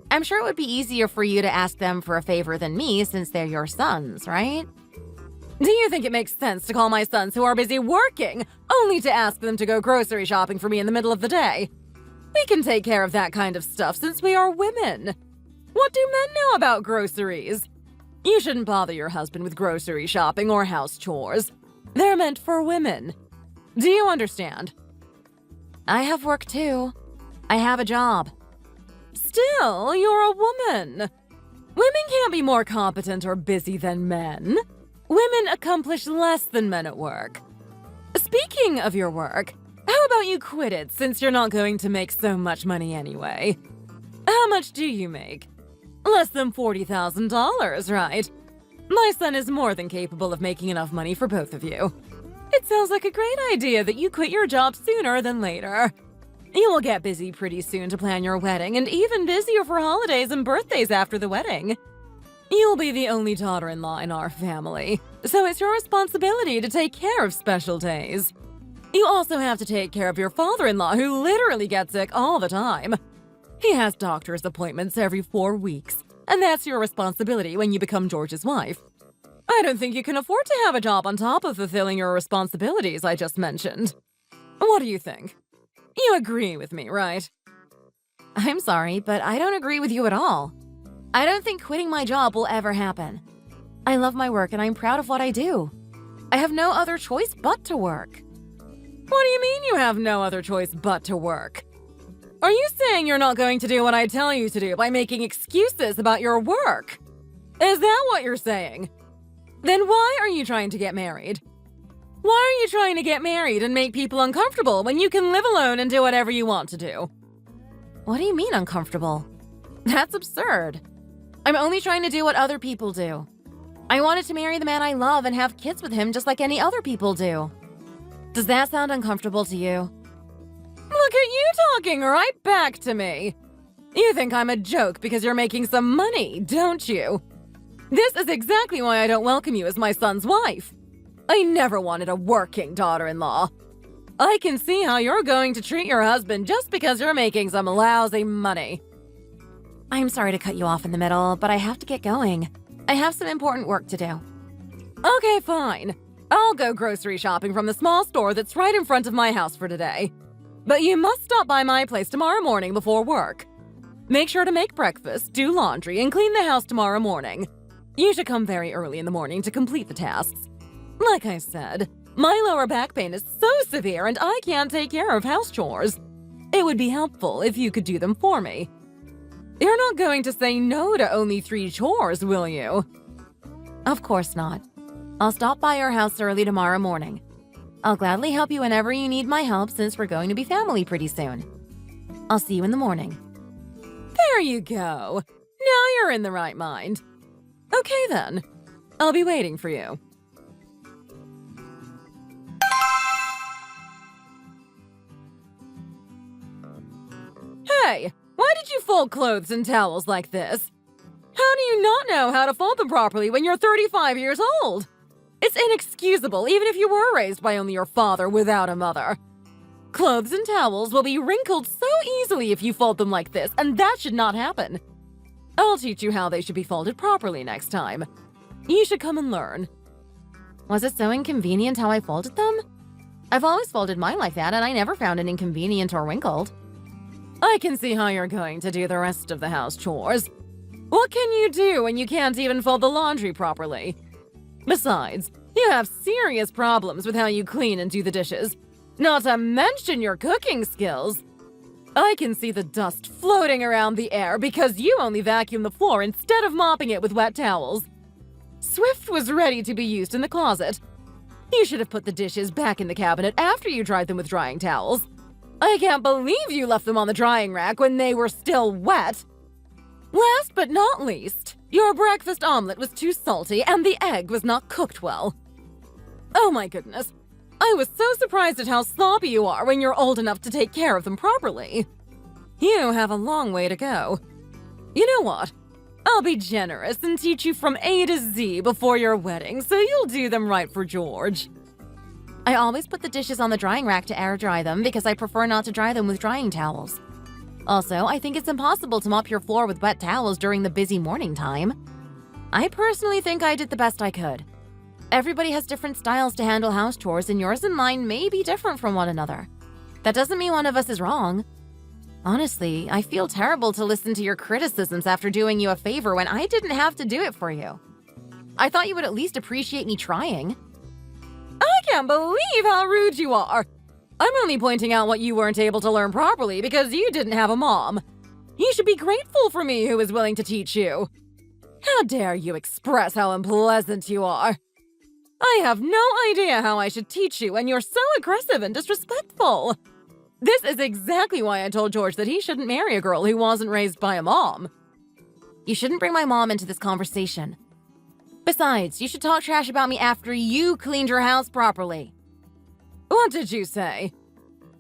Speaker 4: I'm sure it would be easier for you to ask them for a favor than me since they're your sons, right? Do you think it makes sense to call my sons who are busy working only to ask them to go grocery shopping for me in the middle of the day? We can take care of that kind of stuff since we are women. What do men know about groceries? You shouldn't bother your husband with grocery shopping or house chores. They're meant for women. Do you understand? I have work too. I have a job. Still, you're a woman. Women can't be more competent or busy than men. Women accomplish less than men at work. Speaking of your work, how about you quit it since you're not going to make so much money anyway? How much do you make? Less than $40,000, right? My son is more than capable of making enough money for both of you. It sounds like a great idea that you quit your job sooner than later. You will get busy pretty soon to plan your wedding, and even busier for holidays and birthdays after the wedding. You'll be the only daughter-in-law in our family, so it's your responsibility to take care of special days. You also have to take care of your father-in-law, who literally gets sick all the time. He has doctor's appointments every 4 weeks, and that's your responsibility when you become George's wife. I don't think you can afford to have a job on top of fulfilling your responsibilities I just mentioned. What do you think? You agree with me, right? I'm sorry, but I don't agree with you at all. I don't think quitting my job will ever happen. I love my work and I'm proud of what I do. I have no other choice but to work. What do you mean you have no other choice but to work? Are you saying you're not going to do what I tell you to do by making excuses about your work? Is that what you're saying? Then why are you trying to get married? Why are you trying to get married and make people uncomfortable when you can live alone and do whatever you want to do? What do you mean uncomfortable? That's absurd. I'm only trying to do what other people do. I wanted to marry the man I love and have kids with him just like any other people do. Does that sound uncomfortable to you? Look at you talking right back to me. You think I'm a joke because you're making some money, don't you? This is exactly why I don't welcome you as my son's wife. I never wanted a working daughter-in-law. I can see how you're going to treat your husband just because you're making some lousy money. I'm sorry to cut you off in the middle, but I have to get going. I have some important work to do. Okay, fine. I'll go grocery shopping from the small store that's right in front of my house for today. But you must stop by my place tomorrow morning before work. Make sure to make breakfast, do laundry, and clean the house tomorrow morning. You should come very early in the morning to complete the tasks. Like I said, my lower back pain is so severe and I can't take care of house chores. It would be helpful if you could do them for me. You're not going to say no to only 3 chores, will you? Of course not. I'll stop by your house early tomorrow morning. I'll gladly help you whenever you need my help since we're going to be family pretty soon. I'll see you in the morning. There you go. Now you're in the right mind. Okay then. I'll be waiting for you. Hey, why did you fold clothes and towels like this? How do you not know how to fold them properly when you're 35 years old? It's inexcusable even if you were raised by only your father without a mother. Clothes and towels will be wrinkled so easily if you fold them like this, and that should not happen. I'll teach you how they should be folded properly next time. You should come and learn. Was it so inconvenient how I folded them? I've always folded mine like that, and I never found it inconvenient or wrinkled. I can see how you're going to do the rest of the house chores. What can you do when you can't even fold the laundry properly? Besides, you have serious problems with how you clean and do the dishes. Not to mention your cooking skills. I can see the dust floating around the air because you only vacuum the floor instead of mopping it with wet towels. Swift was ready to be used in the closet. You should have put the dishes back in the cabinet after you dried them with drying towels. I can't believe you left them on the drying rack when they were still wet. Last but not least, your breakfast omelet was too salty and the egg was not cooked well. Oh my goodness. I was so surprised at how sloppy you are when you're old enough to take care of them properly. You have a long way to go. You know what? I'll be generous and teach you from A to Z before your wedding, so you'll do them right for George. I always put the dishes on the drying rack to air dry them because I prefer not to dry them with drying towels. Also, I think it's impossible to mop your floor with wet towels during the busy morning time. I personally think I did the best I could. Everybody has different styles to handle house chores, and yours and mine may be different from one another. That doesn't mean one of us is wrong. Honestly, I feel terrible to listen to your criticisms after doing you a favor when I didn't have to do it for you. I thought you would at least appreciate me trying. I can't believe how rude you are! I'm only pointing out what you weren't able to learn properly because you didn't have a mom. You should be grateful for me who was willing to teach you. How dare you express how unpleasant you are? I have no idea how I should teach you when you're so aggressive and disrespectful. This is exactly why I told George that he shouldn't marry a girl who wasn't raised by a mom. You shouldn't bring my mom into this conversation. Besides, you should talk trash about me after you cleaned your house properly. What did you say?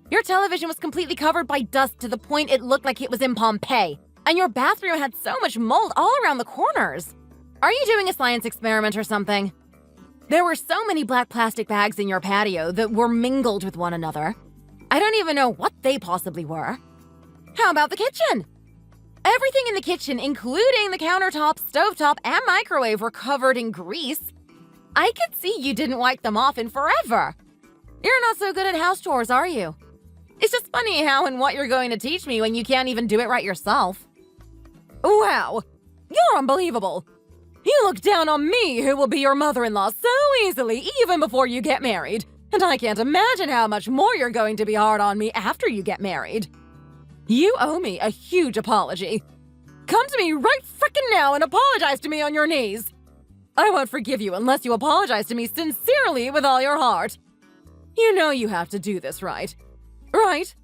Speaker 4: Your television was completely covered by dust to the point it looked like it was in Pompeii, and your bathroom had so much mold all around the corners. Are you doing a science experiment or something? There were so many black plastic bags in your patio that were mingled with one another. I don't even know what they possibly were. How about the kitchen? Everything in the kitchen, including the countertop, stovetop, and microwave, were covered in grease. I could see you didn't wipe them off in forever. You're not so good at house chores, are you? It's just funny how and what you're going to teach me when you can't even do it right yourself. Wow, you're unbelievable. You look down on me, who will be your mother-in-law, so easily even before you get married. And I can't imagine how much more you're going to be hard on me after you get married. You owe me a huge apology. Come to me right frickin' now and apologize to me on your knees. I won't forgive you unless you apologize to me sincerely with all your heart. You know you have to do this, right? Right?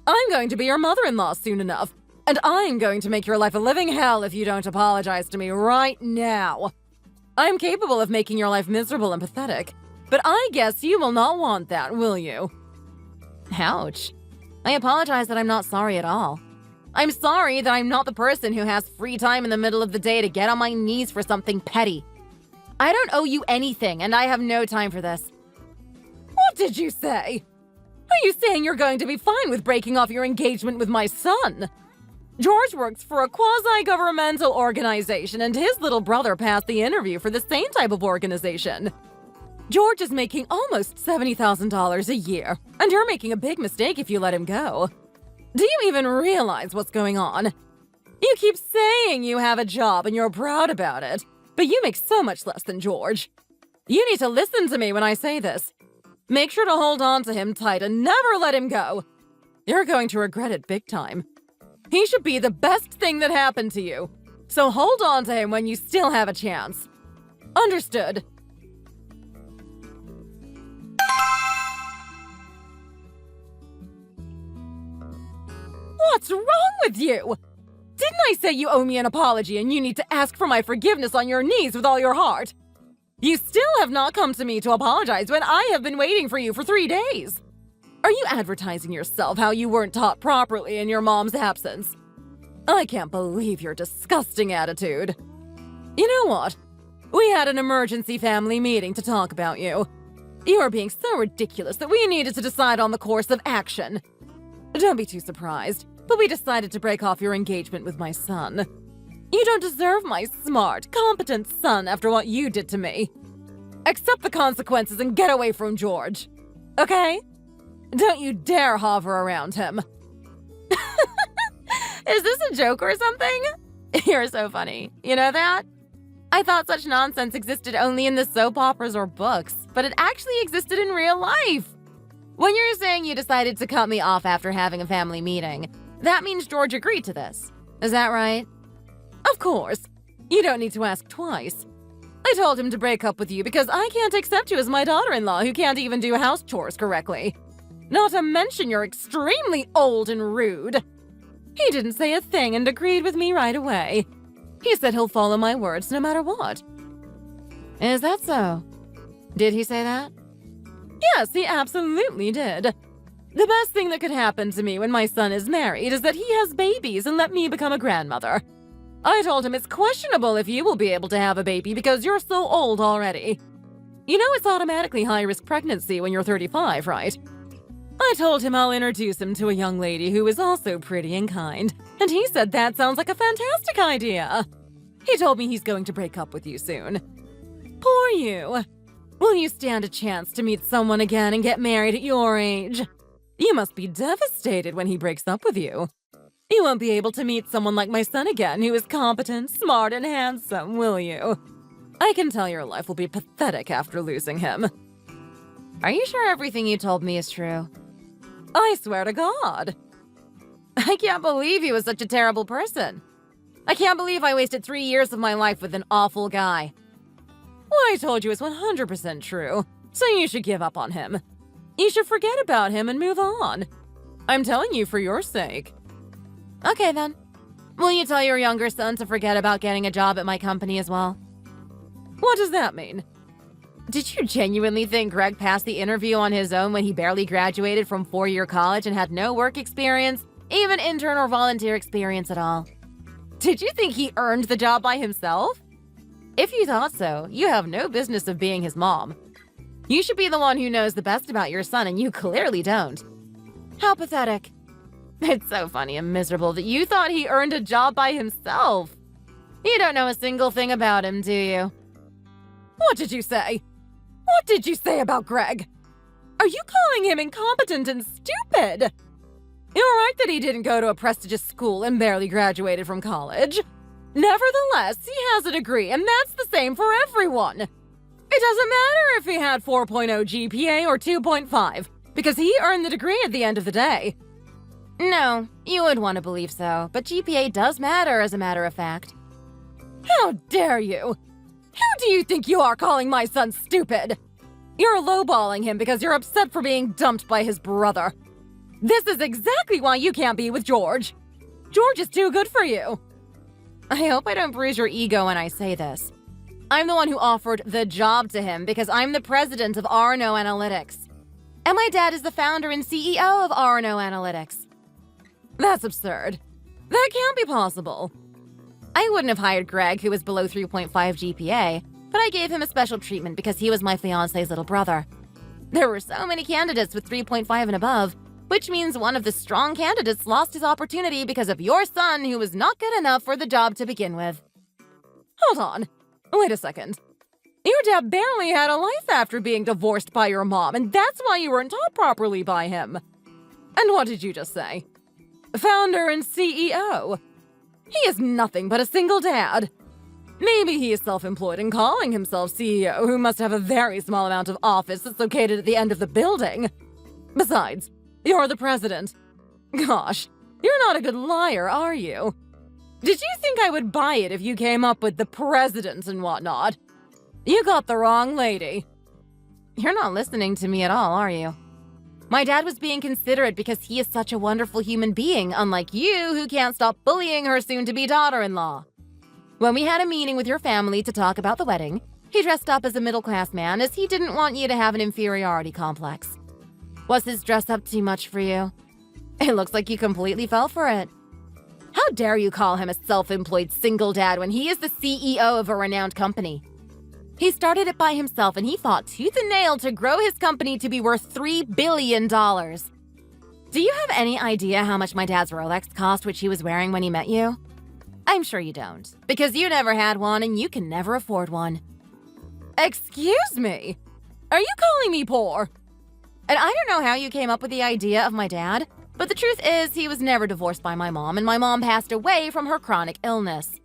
Speaker 4: I'm going to be your mother-in-law soon enough, and I'm going to make your life a living hell if you don't apologize to me right now. I'm capable of making your life miserable and pathetic, but I guess you will not want that, will you? Ouch. I apologize that I'm not sorry at all. I'm sorry that I'm not the person who has free time in the middle of the day to get on my knees for something petty. I don't owe you anything, and I have no time for this. What did you say? Are you saying you're going to be fine with breaking off your engagement with my son? George works for a quasi-governmental organization, and his little brother passed the interview for the same type of organization. George is making almost $70,000 a year, and you're making a big mistake if you let him go. Do you even realize what's going on? You keep saying you have a job and you're proud about it, but you make so much less than George. You need to listen to me when I say this. Make sure to hold on to him tight and never let him go. You're going to regret it big time. He should be the best thing that happened to you, so hold on to him when you still have a chance. Understood? What's wrong with you? Didn't I say you owe me an apology and you need to ask for my forgiveness on your knees with all your heart? You still have not come to me to apologize when I have been waiting for you for 3 days. Are you advertising yourself how you weren't taught properly in your mom's absence? I can't believe your disgusting attitude. You know what? We had an emergency family meeting to talk about you. You are being so ridiculous that we needed to decide on the course of action. Don't be too surprised, but we decided to break off your engagement with my son. You don't deserve my smart, competent son after what you did to me. Accept the consequences and get away from George. Okay? Don't you dare hover around him. Is this a joke or something? You're so funny. You know that? I thought such nonsense existed only in the soap operas or books, but it actually existed in real life. When you're saying you decided to cut me off after having a family meeting, that means George agreed to this. Is that right? Of course. You don't need to ask twice. I told him to break up with you because I can't accept you as my daughter-in-law who can't even do house chores correctly. Not to mention you're extremely old and rude. He didn't say a thing and agreed with me right away. He said he'll follow my words no matter what. Is that so? Did he say that? Yes, he absolutely did. The best thing that could happen to me when my son is married is that he has babies and let me become a grandmother. I told him it's questionable if you will be able to have a baby because you're so old already. You know it's automatically high-risk pregnancy when you're 35, right? I told him I'll introduce him to a young lady who is also pretty and kind, and he said that sounds like a fantastic idea. He told me he's going to break up with you soon. Poor you. Will you stand a chance to meet someone again and get married at your age? You must be devastated when he breaks up with you. You won't be able to meet someone like my son again who is competent, smart, and handsome, will you? I can tell your life will be pathetic after losing him. Are you sure everything you told me is true? I swear to God. I can't believe he was such a terrible person. I can't believe I wasted 3 years of my life with an awful guy. What I told you is 100% true, so you should give up on him. You should forget about him and move on. I'm telling you for your sake. Okay then. Will you tell your younger son to forget about getting a job at my company as well? What does that mean? Did you genuinely think Greg passed the interview on his own when he barely graduated from 4-year college and had no work experience, even intern or volunteer experience at all? Did you think he earned the job by himself? If you thought so, you have no business of being his mom. You should be the one who knows the best about your son, and you clearly don't. How pathetic. It's so funny and miserable that you thought he earned a job by himself. You don't know a single thing about him, do you? What did you say? What did you say about Greg? Are you calling him incompetent and stupid? You're right that he didn't go to a prestigious school and barely graduated from college. Nevertheless, he has a degree, and that's the same for everyone. It doesn't matter if he had 4.0 GPA or 2.5, because he earned the degree at the end of the day. No, you would want to believe so, but GPA does matter as a matter of fact. How dare you? Who do you think you are calling my son stupid? You're lowballing him because you're upset for being dumped by his brother. This is exactly why you can't be with George. George is too good for you. I hope I don't bruise your ego when I say this. I'm the one who offered the job to him because I'm the president of R&O Analytics. And my dad is the founder and CEO of R&O Analytics. That's absurd. That can't be possible. I wouldn't have hired Greg, who was below 3.5 GPA, but I gave him a special treatment because he was my fiancé's little brother. There were so many candidates with 3.5 and above, which means one of the strong candidates lost his opportunity because of your son, who was not good enough for the job to begin with. Hold on. Wait a second. Your dad barely had a life after being divorced by your mom, and that's why you weren't taught properly by him. And what did you just say? Founder and CEO. He is nothing but a single dad. Maybe he is self-employed and calling himself CEO, who must have a very small amount of office that's located at the end of the building. Besides, you're the president. Gosh, you're not a good liar, are you? Did you think I would buy it if you came up with the president and whatnot? You got the wrong lady. You're not listening to me at all, are you? My dad was being considerate because he is such a wonderful human being, unlike you, who can't stop bullying her soon-to-be daughter-in-law. When we had a meeting with your family to talk about the wedding, he dressed up as a middle-class man as he didn't want you to have an inferiority complex. Was his dress up too much for you? It looks like you completely fell for it. How dare you call him a self-employed single dad when he is the CEO of a renowned company? He started it by himself and he fought tooth and nail to grow his company to be worth $3 billion. Do you have any idea how much my dad's Rolex cost, which he was wearing when he met you? I'm sure you don't, because you never had one and you can never afford one. Excuse me? Are you calling me poor? And I don't know how you came up with the idea of my dad, but the truth is he was never divorced by my mom, and my mom passed away from her chronic illness.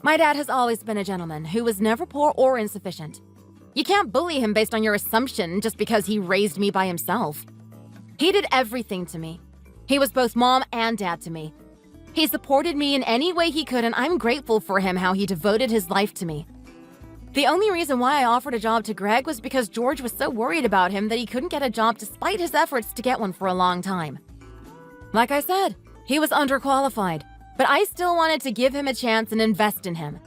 Speaker 4: My dad has always been a gentleman who was never poor or insufficient. You can't bully him based on your assumption just because he raised me by himself. He did everything to me. He was both mom and dad to me. He supported me in any way he could, and I'm grateful for him how he devoted his life to me. The only reason why I offered a job to Greg was because George was so worried about him that he couldn't get a job despite his efforts to get one for a long time. Like I said, he was underqualified, but I still wanted to give him a chance and invest in him.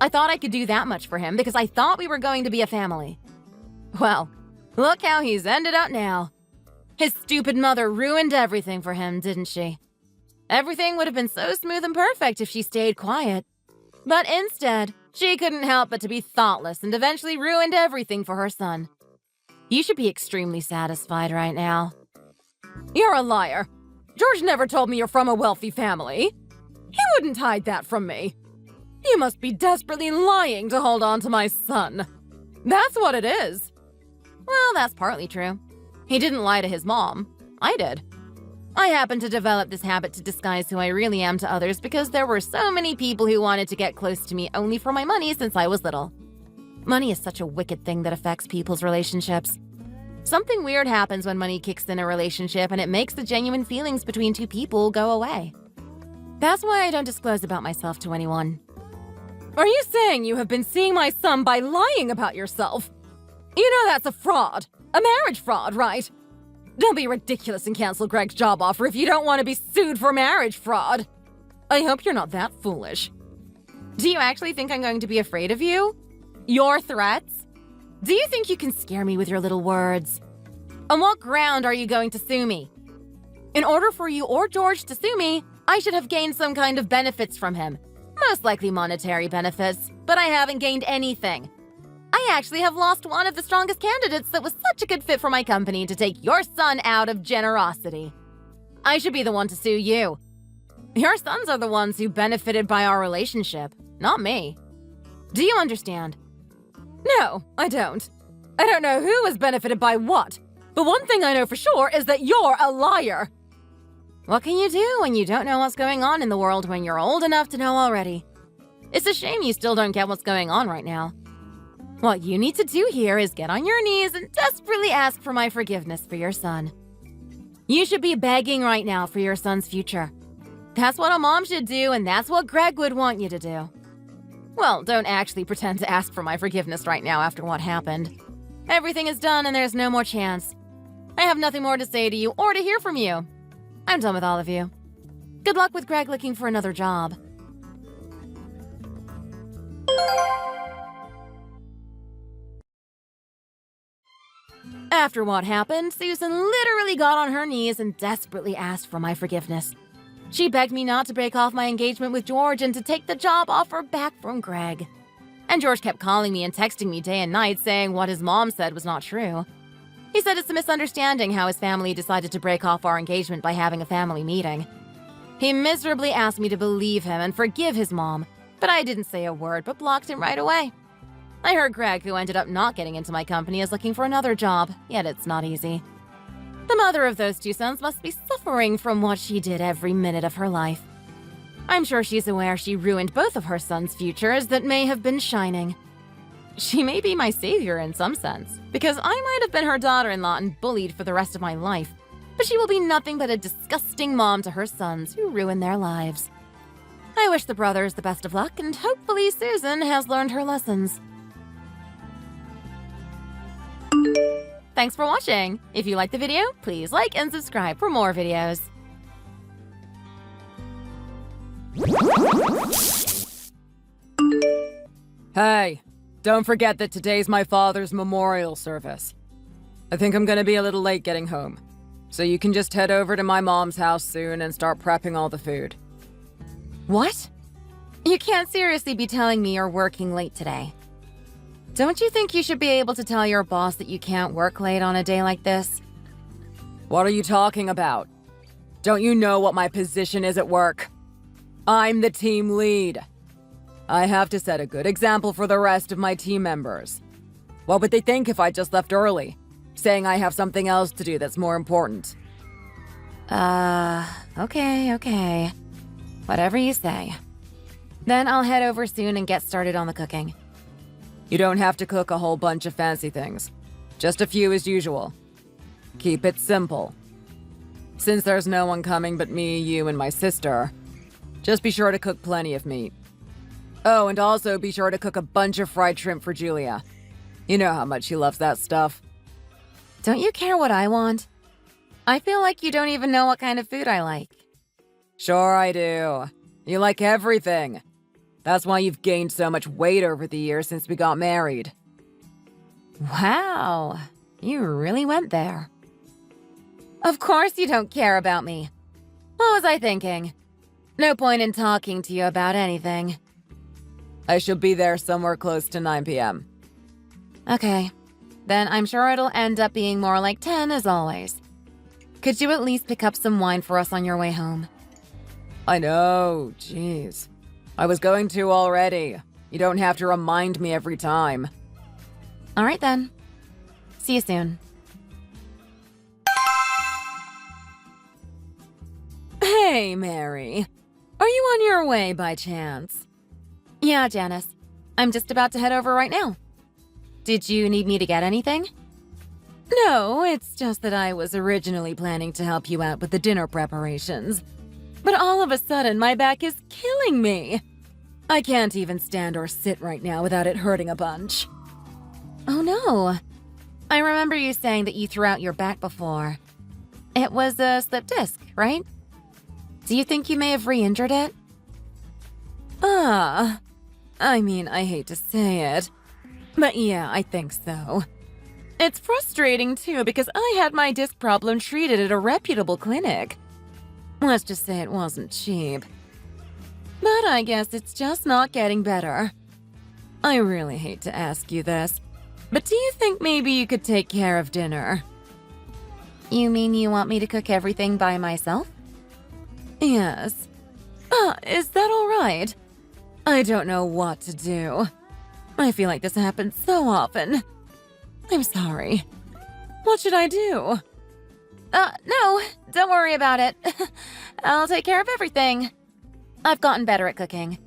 Speaker 4: I thought I could do that much for him because I thought we were going to be a family. Well, look how he's ended up now. His stupid mother ruined everything for him, didn't she? Everything would have been so smooth and perfect if she stayed quiet. But instead, she couldn't help but to be thoughtless and eventually ruined everything for her son. You should be extremely satisfied right now. You're a liar. George never told me you're from a wealthy family. He wouldn't hide that from me. You must be desperately lying to hold on to my son. That's what it is. Well, that's partly true. He didn't lie to his mom. I did. I happened to develop this habit to disguise who I really am to others because there were so many people who wanted to get close to me only for my money since I was little. Money is such a wicked thing that affects people's relationships. Something weird happens when money kicks in a relationship and it makes the genuine feelings between two people go away. That's why I don't disclose about myself to anyone. Are you saying you have been seeing my son by lying about yourself? You know that's a fraud. A marriage fraud, right? Don't be ridiculous and cancel Greg's job offer if you don't want to be sued for marriage fraud. I hope you're not that foolish. Do you actually think I'm going to be afraid of you? Your threats? Do you think you can scare me with your little words? On what ground are you going to sue me? In order for you or George to sue me, I should have gained some kind of benefits from him. Most likely monetary benefits, but I haven't gained anything. I actually have lost one of the strongest candidates that was such a good fit for my company to take your son out of generosity. I should be the one to sue you. Your sons are the ones who benefited by our relationship, not me. Do you understand? No, I don't. I don't know who has benefited by what, but one thing I know for sure is that you're a liar. What can you do when you don't know what's going on in the world when you're old enough to know already? It's a shame you still don't get what's going on right now. What you need to do here is get on your knees and desperately ask for my forgiveness for your son. You should be begging right now for your son's future. That's what a mom should do, and that's what Greg would want you to do. Well, don't actually pretend to ask for my forgiveness right now after what happened. Everything is done and there's no more chance. I have nothing more to say to you or to hear from you. I'm done with all of you. Good luck with Greg looking for another job. After what happened, Susan literally got on her knees and desperately asked for my forgiveness. She begged me not to break off my engagement with George and to take the job offer back from Greg. And George kept calling me and texting me day and night saying what his mom said was not true. He said it's a misunderstanding how his family decided to break off our engagement by having a family meeting. He miserably asked me to believe him and forgive his mom, but I didn't say a word but blocked him right away. I heard Greg, who ended up not getting into my company, is looking for another job, yet it's not easy. The mother of those two sons must be suffering from what she did every minute of her life. I'm sure she's aware she ruined both of her sons' futures that may have been shining. She may be my savior in some sense, because I might have been her daughter-in-law and bullied for the rest of my life, but she will be nothing but a disgusting mom to her sons who ruin their lives. I wish the brothers the best of luck, and hopefully Susan has learned her lessons. Thanks for watching! If you liked the video, please like and subscribe for more videos.
Speaker 3: Hey, don't forget that today's my father's memorial service. I think I'm gonna be a little late getting home, so you can just head over to my mom's house soon and start prepping all the food.
Speaker 4: What? You can't seriously be telling me you're working late today. Don't you think you should be able to tell your boss that you can't work late on a day like this?
Speaker 3: What are you talking about? Don't you know what my position is at work? I'm the team lead. I have to set a good example for the rest of my team members. What would they think if I just left early, saying I have something else to do that's more important?
Speaker 4: Okay. Whatever you say. Then I'll head over soon and get started on the cooking.
Speaker 5: You don't have to cook a whole bunch of fancy things. Just a few as usual. Keep it simple. Since there's no one coming but me, you, and my sister, just be sure to cook plenty of meat. Oh, and also be sure to cook a bunch of fried shrimp for Julia. You know how much she loves that stuff.
Speaker 4: Don't you care what I want? I feel like you don't even know what kind of food I like.
Speaker 5: Sure I do. You like everything. That's why you've gained so much weight over the years since we got married.
Speaker 4: Wow, you really went there. Of course you don't care about me. What was I thinking? No point in talking to you about anything.
Speaker 5: I shall be there somewhere close to 9 p.m.
Speaker 4: Okay, then I'm sure it'll end up being more like 10 as always. Could you at least pick up some wine for us on your way home?
Speaker 5: I know, jeez. I was going to already. You don't have to remind me every time.
Speaker 4: All right then. See you soon.
Speaker 5: Hey, Mary. Are you on your way by chance?
Speaker 4: Yeah, Janice. I'm just about to head over right now. Did you need me to get anything?
Speaker 5: No, it's just that I was originally planning to help you out with the dinner preparations. But all of a sudden, my back is killing me. I can't even stand or sit right now without it hurting a bunch.
Speaker 4: Oh no. I remember you saying that you threw out your back before. It was a slip disc, right? Do you think you may have re-injured it?
Speaker 5: I mean, I hate to say it, but yeah, I think so. It's frustrating too because I had my disc problem treated at a reputable clinic. Let's just say it wasn't cheap. But I guess it's just not getting better. I really hate to ask you this, but do you think maybe you could take care of dinner?
Speaker 4: You mean you want me to cook everything by myself?
Speaker 5: Yes. Is that all right? I don't know what to do. I feel like this happens so often. I'm sorry. What should I do?
Speaker 4: No, don't worry about it. I'll take care of everything. I've gotten better at cooking,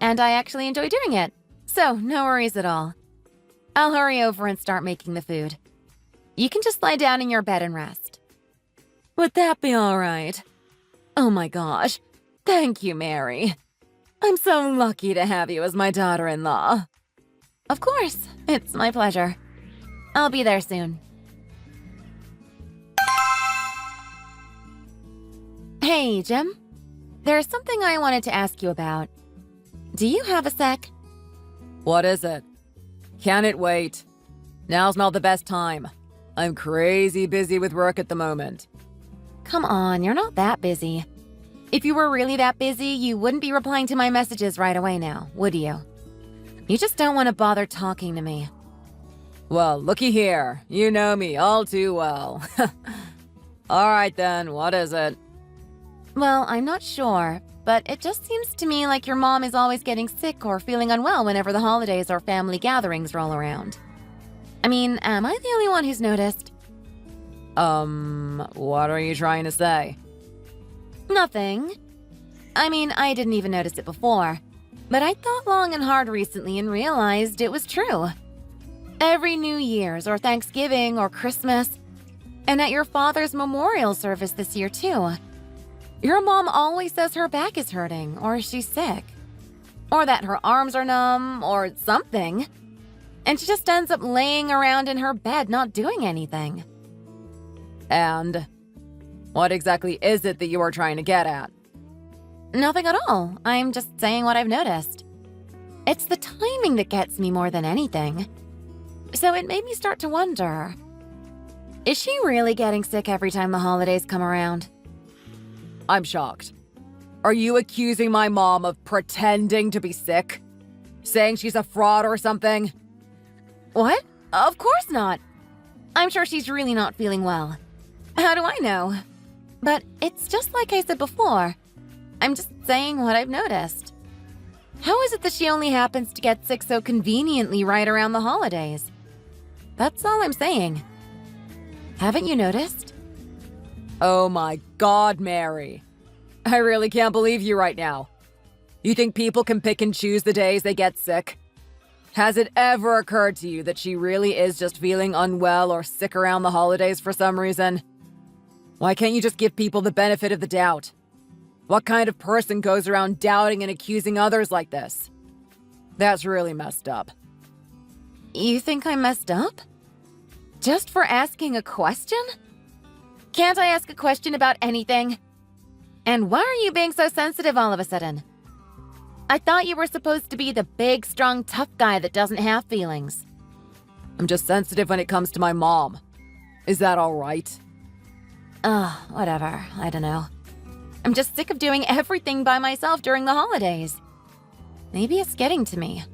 Speaker 4: and I actually enjoy doing it, so no worries at all. I'll hurry over and start making the food. You can just lie down in your bed and rest.
Speaker 5: Would that be all right? Oh my gosh. Thank you, Mary. I'm so lucky to have you as my daughter-in-law.
Speaker 4: Of course, it's my pleasure. I'll be there soon. Hey, Jim. There's something I wanted to ask you about. Do you have a sec?
Speaker 5: What is it? Can it wait? Now's not the best time. I'm crazy busy with work at the moment.
Speaker 4: Come on, you're not that busy. If you were really that busy, you wouldn't be replying to my messages right away now, would you? You just don't want to bother talking to me.
Speaker 5: Well, looky here. You know me all too well. All right then, what is it?
Speaker 4: Well, I'm not sure, but it just seems to me like your mom is always getting sick or feeling unwell whenever the holidays or family gatherings roll around. I mean, am I the only one who's noticed?
Speaker 5: What are you trying to say?
Speaker 4: Nothing. I mean, I didn't even notice it before, but I thought long and hard recently and realized it was true. Every New Year's or Thanksgiving or Christmas, and at your father's memorial service this year too. Your mom always says her back is hurting, or she's sick, or that her arms are numb, or something. And she just ends up laying around in her bed not doing anything.
Speaker 5: And what exactly is it that you are trying to get at?
Speaker 4: Nothing at all. I'm just saying what I've noticed. It's the timing that gets me more than anything. So it made me start to wonder, is she really getting sick every time the holidays come around?
Speaker 5: I'm shocked. Are you accusing my mom of pretending to be sick? Saying she's a fraud or something?
Speaker 4: What? Of course not. I'm sure she's really not feeling well. How do I know? But it's just like I said before. I'm just saying what I've noticed. How is it that she only happens to get sick so conveniently right around the holidays? That's all I'm saying. Haven't you noticed?
Speaker 5: Oh my God, Mary. I really can't believe you right now. You think people can pick and choose the days they get sick? Has it ever occurred to you that she really is just feeling unwell or sick around the holidays for some reason? Why can't you just give people the benefit of the doubt? What kind of person goes around doubting and accusing others like this? That's really messed up.
Speaker 4: You think I messed up? Just for asking a question? Can't I ask a question about anything? And why are you being so sensitive all of a sudden? I thought you were supposed to be the big, strong, tough guy that doesn't have feelings.
Speaker 5: I'm just sensitive when it comes to my mom. Is that all right?
Speaker 4: Whatever. I don't know. I'm just sick of doing everything by myself during the holidays. Maybe it's getting to me.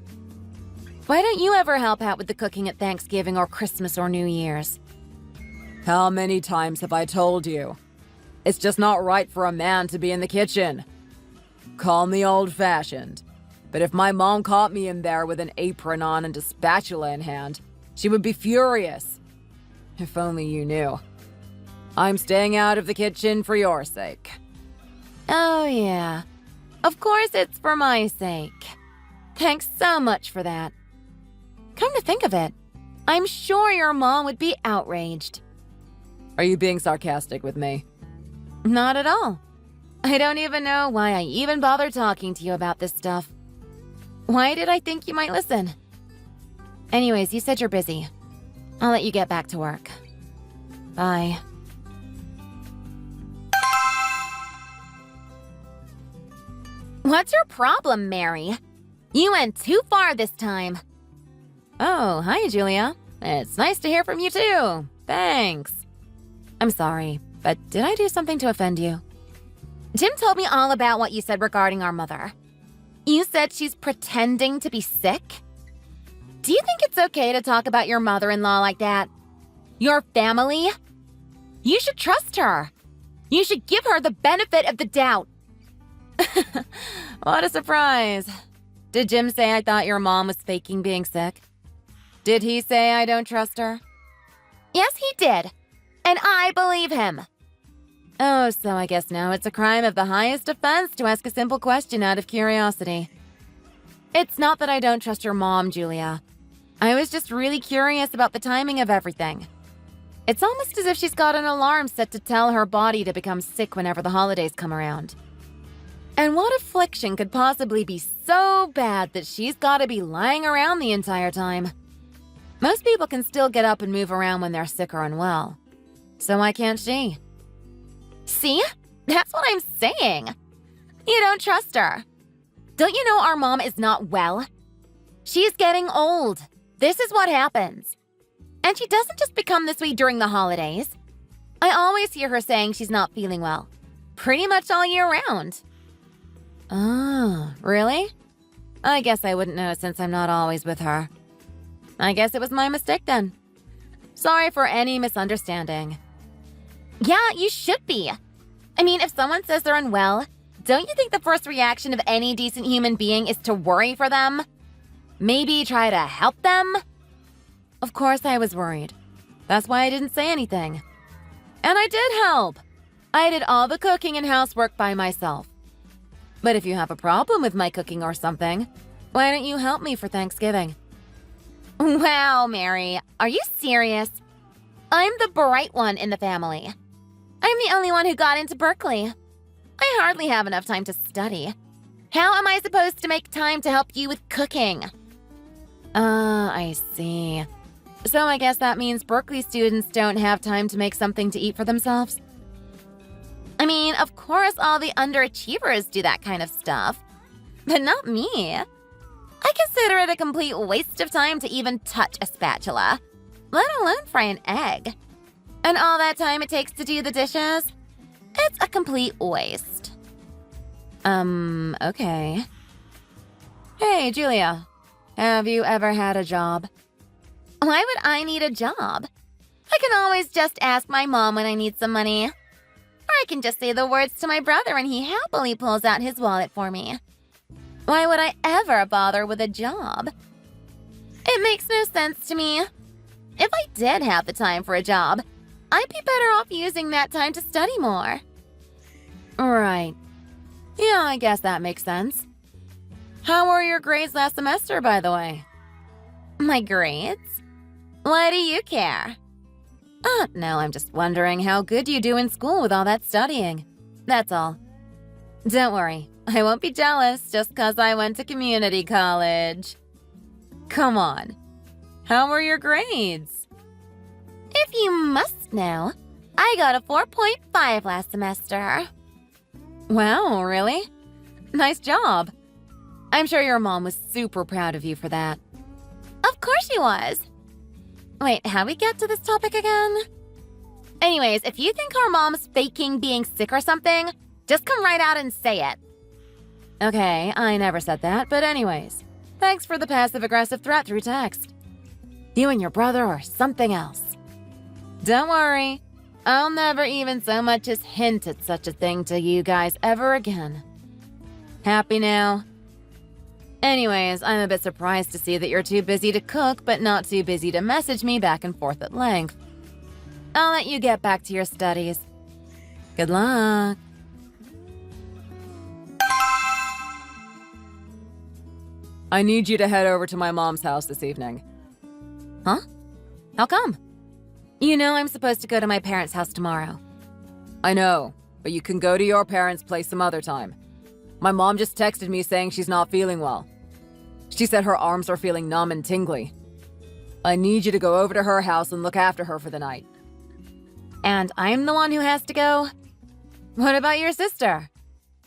Speaker 4: Why don't you ever help out with the cooking at Thanksgiving or Christmas or New Year's?
Speaker 5: How many times have I told you? It's just not right for a man to be in the kitchen. Call me old-fashioned, but if my mom caught me in there with an apron on and a spatula in hand, she would be furious. If only you knew. I'm staying out of the kitchen for your sake.
Speaker 4: Oh, yeah. Of course it's for my sake. Thanks so much for that. Come to think of it, I'm sure your mom would be outraged.
Speaker 5: Are you being sarcastic with me?
Speaker 4: Not at all. I don't even know why I even bothered talking to you about this stuff. Why did I think you might listen? Anyways, you said you're busy. I'll let you get back to work. Bye. What's your problem, Mary? You went too far this time. Oh, hi, Julia. It's nice to hear from you too. Thanks. I'm sorry, but did I do something to offend you? Jim told me all about what you said regarding our mother. You said she's pretending to be sick? Do you think it's okay to talk about your mother-in-law like that? Your family? You should trust her. You should give her the benefit of the doubt. What a surprise. Did Jim say I thought your mom was faking being sick? Did he say I don't trust her? Yes, he did. And I believe him. Oh, so I guess now it's a crime of the highest offense to ask a simple question out of curiosity. It's not that I don't trust your mom, Julia. I was just really curious about the timing of everything. It's almost as if she's got an alarm set to tell her body to become sick whenever the holidays come around. And what affliction could possibly be so bad that she's got to be lying around the entire time? Most people can still get up and move around when they're sick or unwell. So why can't she? See? That's what I'm saying. You don't trust her. Don't you know our mom is not well? She's getting old. This is what happens. And she doesn't just become this way during the holidays. I always hear her saying she's not feeling well. Pretty much all year round. Oh, really? I guess I wouldn't know since I'm not always with her. I guess it was my mistake then. Sorry for any misunderstanding. Yeah, you should be. I mean, if someone says they're unwell, don't you think the first reaction of any decent human being is to worry for them? Maybe try to help them? Of course I was worried. That's why I didn't say anything. And I did help. I did all the cooking and housework by myself. But if you have a problem with my cooking or something, why don't you help me for Thanksgiving? Wow, Mary, are you serious? I'm the bright one in the family. I'm the only one who got into Berkeley. I hardly have enough time to study. How am I supposed to make time to help you with cooking? I see. So I guess that means Berkeley students don't have time to make something to eat for themselves? I mean, of course all the underachievers do that kind of stuff. But not me. I consider it a complete waste of time to even touch a spatula, let alone fry an egg. And all that time it takes to do the dishes? It's a complete waste. Okay. Hey, Julia. Have you ever had a job? Why would I need a job? I can always just ask my mom when I need some money. Or I can just say the words to my brother and he happily pulls out his wallet for me. Why would I ever bother with a job? It makes no sense to me. If I did have the time for a job, I'd be better off using that time to study more. Right. Yeah, I guess that makes sense.
Speaker 5: How were your grades last semester, by the way? My grades? Why do you care? No, I'm just wondering how good you do in school with all that studying. That's all. Don't worry, I won't be jealous just 'cause I went to community college. Come on. How were your grades? If you must know, I got a 4.5 last semester. Wow, really? Nice job. I'm sure your mom was super proud of you for that. Of course she was. Wait, how'd we get to this topic again? Anyways, if you think our mom's faking being sick or something, just come right out and say it. Okay, I never said that, but anyways, thanks for the passive-aggressive threat through text. You and your brother are something else. Don't worry, I'll never even so much as hint at such a thing to you guys ever again. Happy now? Anyways, I'm a bit surprised to see that you're too busy to cook, but not too busy to message me back and forth at length. I'll let you get back to your studies. Good luck.
Speaker 4: I need you to head over to my mom's house this evening.
Speaker 5: Huh? How come? You know I'm supposed to go to my parents' house tomorrow.
Speaker 4: I know, but you can go to your parents' place some other time. My mom just texted me saying she's not feeling well. She said her arms are feeling numb and tingly. I need you to go over to her house and look after her for the night.
Speaker 5: And I'm the one who has to go? What about your sister?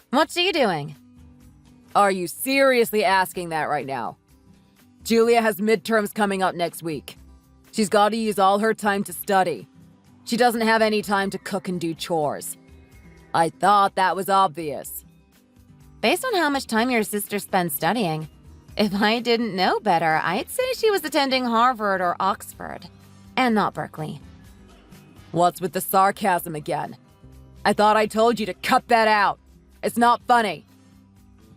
Speaker 5: What's she doing?
Speaker 4: Are you seriously asking that right now? Julia has midterms coming up next week. She's got to use all her time to study. She doesn't have any time to cook and do chores. I thought that was obvious.
Speaker 5: Based on how much time your sister spends studying, if I didn't know better, I'd say she was attending Harvard or Oxford, and not Berkeley.
Speaker 4: What's with the sarcasm again? I thought I told you to cut that out. It's not funny.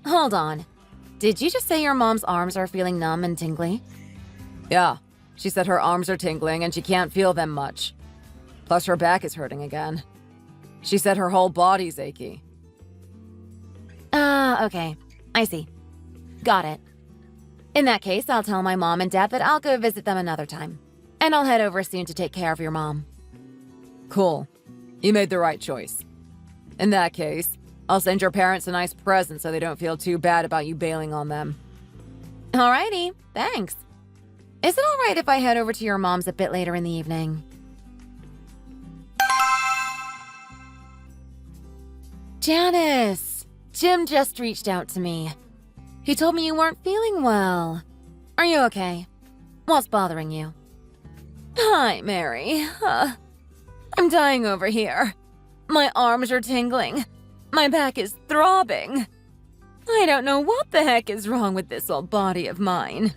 Speaker 5: Hold on. Did you just say your mom's arms are feeling numb and tingly?
Speaker 4: Yeah, she said her arms are tingling and she can't feel them much. Plus her back is hurting again. She said her whole body's achy.
Speaker 5: Okay. I see. Got it. In that case, I'll tell my mom and dad that I'll go visit them another time. And I'll head over soon to take care of your mom.
Speaker 4: Cool. You made the right choice. In that case, I'll send your parents a nice present so they don't feel too bad about you bailing on them.
Speaker 5: Alrighty, thanks. Is it alright if I head over to your mom's a bit later in the evening? Janice! Jim just reached out to me. He told me you weren't feeling well. Are you okay? What's bothering you? Hi, Mary. I'm dying over here. My arms are tingling. My back is throbbing. I don't know what the heck is wrong with this old body of mine.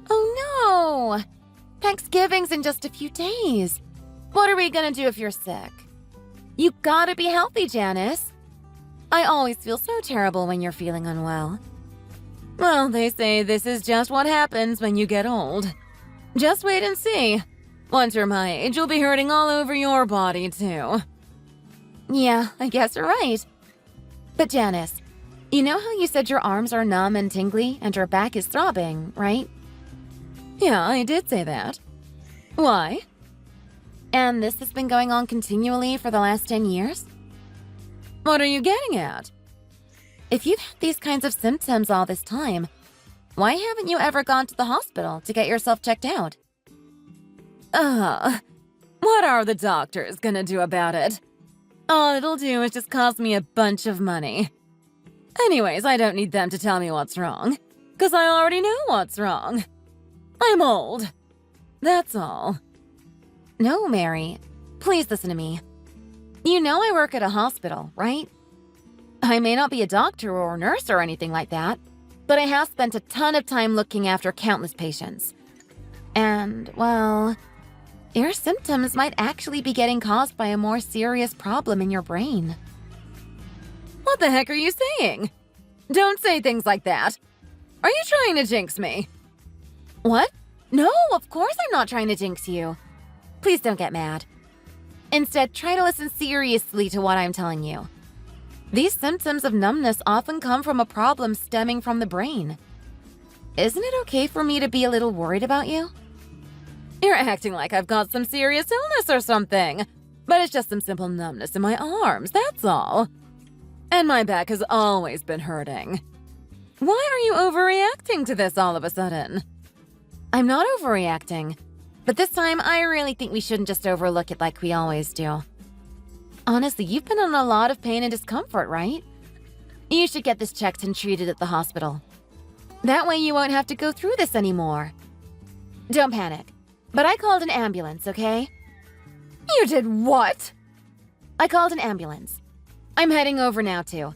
Speaker 5: Oh no! Thanksgiving's in just a few days. What are we gonna do if you're sick? You gotta be healthy, Janice. I always feel so terrible when you're feeling unwell. Well, they say this is just what happens when you get old. Just wait and see. Once you're my age, you'll be hurting all over your body, too. Yeah, I guess you're right. But Janice, you know how you said your arms are numb and tingly and your back is throbbing, right? Yeah, I did say that. Why? And this has been going on continually for the last 10 years? What are you getting at? If you've had these kinds of symptoms all this time, why haven't you ever gone to the hospital to get yourself checked out? What are the doctors gonna do about it? All it'll do is just cost me a bunch of money. Anyways, I don't need them to tell me what's wrong, 'cause I already know what's wrong. I'm old. That's all. No, Mary. Please listen to me. You know I work at a hospital, right? I may not be a doctor or nurse or anything like that, but I have spent a ton of time looking after countless patients. And, well, your symptoms might actually be getting caused by a more serious problem in your brain. What the heck are you saying? Don't say things like that. Are you trying to jinx me? What? No, of course I'm not trying to jinx you. Please don't get mad. Instead, try to listen seriously to what I'm telling you.
Speaker 4: These symptoms of numbness often come from a problem stemming from the brain. Isn't it okay for me to be a little worried about you? You're acting like I've got some serious illness or something. But it's just some simple numbness in my arms, that's all. And my back has always been hurting. Why are you overreacting to this all of a sudden? I'm not overreacting. But this time, I really think we shouldn't just overlook it like we always do. Honestly, you've been in a lot of pain and discomfort, right? You should get this checked and treated at the hospital. That way you won't have to go through this anymore. Don't panic. But I called an ambulance, okay? You did what? I called an ambulance. I'm heading over now, too.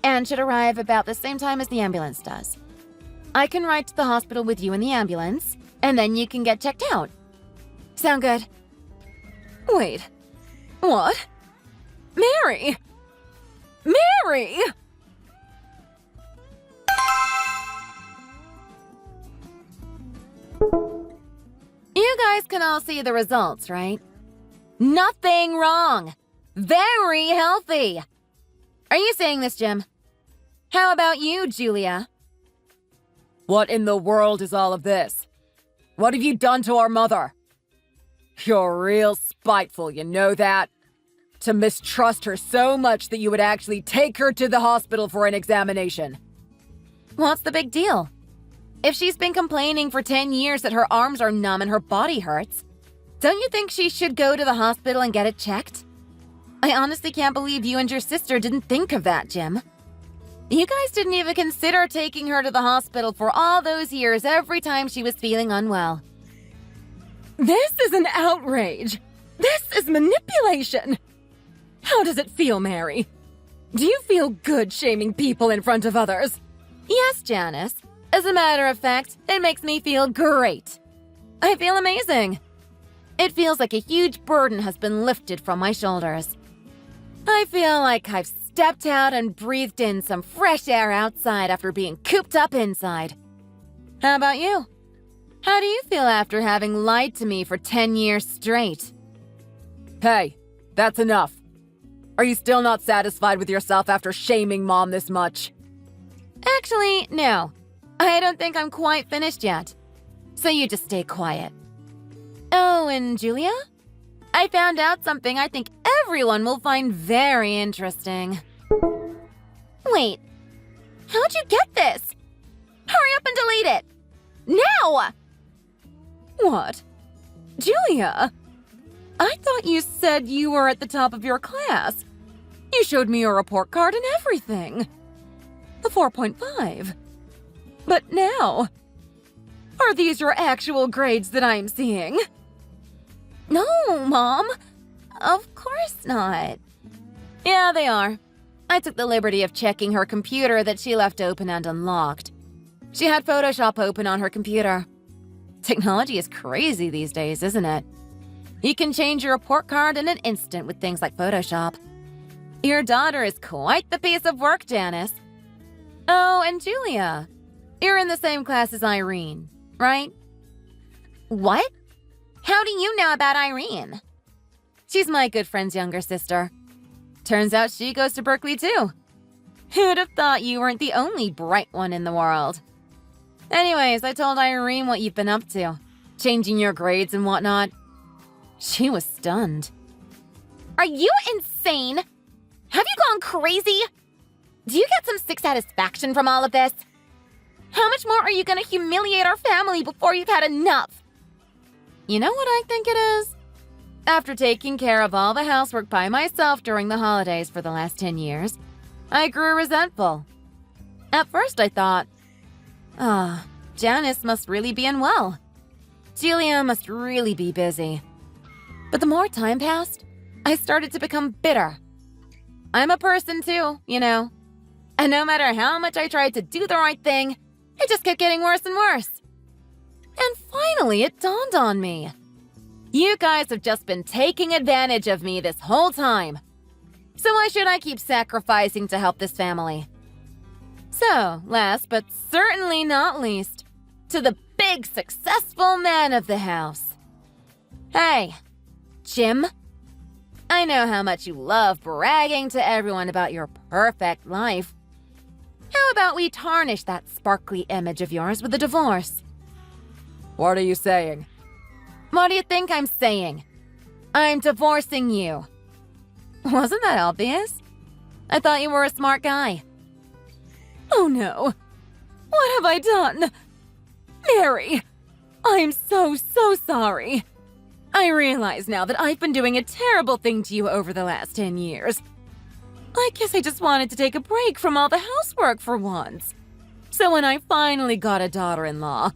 Speaker 4: And should arrive about the same time as the ambulance does. I can ride to the hospital with you in the ambulance, and then you can get checked out. Sound good? Wait. What? Mary! Mary! You guys can all see the results, right? Nothing wrong. Very healthy. Are you saying this, Jim? How about you, Julia?
Speaker 5: What in the world is all of this? What have you done to our mother? You're real spiteful, you know that? To mistrust her so much that you would actually take her to the hospital for an examination.
Speaker 4: What's the big deal? If she's been complaining for 10 years that her arms are numb and her body hurts, don't you think she should go to the hospital and get it checked? I honestly can't believe you and your sister didn't think of that, Jim. You guys didn't even consider taking her to the hospital for all those years every time she was feeling unwell.
Speaker 5: This is an outrage. This is manipulation. How does it feel, Mary? Do you feel good shaming people in front of others?
Speaker 4: Yes, Janice. As a matter of fact, it makes me feel great. I feel amazing. It feels like a huge burden has been lifted from my shoulders. I feel like I've stepped out and breathed in some fresh air outside after being cooped up inside. How about you? How do you feel after having lied to me for 10 years straight?
Speaker 5: Hey, that's enough. Are you still not satisfied with yourself after shaming Mom this much?
Speaker 4: Actually, no. I don't think I'm quite finished yet. So you just stay quiet. Oh, and Julia? I found out something I think everyone will find very interesting. Wait, how'd you get this? Hurry up and delete it! Now!
Speaker 5: What? Julia? I thought you said you were at the top of your class. You showed me your report card and everything. A 4.5. But now, are these your actual grades that I'm seeing?
Speaker 4: No, Mom. Of course not. Yeah, they are. I took the liberty of checking her computer that she left open and unlocked. She had Photoshop open on her computer. Technology is crazy these days, isn't it? You can change your report card in an instant with things like Photoshop. Your daughter is quite the piece of work, Janice. Oh, and Julia. You're in the same class as Irene, right? What? How do you know about Irene? She's my good friend's younger sister. Turns out she goes to Berkeley too. Who'd have thought you weren't the only bright one in the world? Anyways, I told Irene what you've been up to, changing your grades and whatnot. She was stunned. Are you insane? Have you gone crazy? Do you get some sick satisfaction from all of this? How much more are you going to humiliate our family before you've had enough? You know what I think it is? After taking care of all the housework by myself during the holidays for the last 10 years, I grew resentful. At first I thought, Janice must really be unwell. Julia must really be busy. But the more time passed, I started to become bitter. I'm a person too, you know. And no matter how much I tried to do the right thing, it just kept getting worse and worse. And finally, it dawned on me. You guys have just been taking advantage of me this whole time. So why should I keep sacrificing to help this family? So, last but certainly not least, to the big successful man of the house. Hey, Jim, I know how much you love bragging to everyone about your perfect life. How about we tarnish that sparkly image of yours with a divorce?
Speaker 3: What are you saying?
Speaker 4: What do you think I'm saying? I'm divorcing you. Wasn't that obvious? I thought you were a smart guy. Oh no. What have I done? Mary, I'm so sorry. I realize now that I've been doing a terrible thing to you over the last 10 years. I guess I just wanted to take a break from all the housework for once. So when I finally got a daughter-in-law,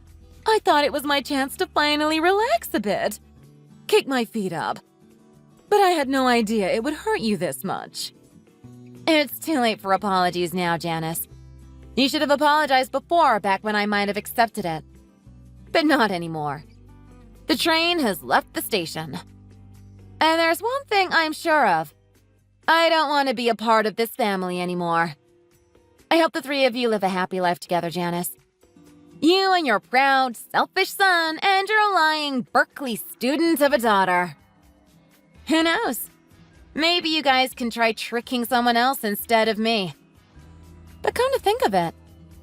Speaker 4: I thought it was my chance to finally relax a bit. Kick my feet up. But I had no idea it would hurt you this much. It's too late for apologies now, Janice. You should have apologized before, back when I might have accepted it. But not anymore. The train has left the station. And there's one thing I'm sure of. I don't want to be a part of this family anymore. I hope the three of you live a happy life together, Janice. You and your proud, selfish son and your lying Berkeley student of a daughter. Who knows? Maybe you guys can try tricking someone else instead of me. But come to think of it,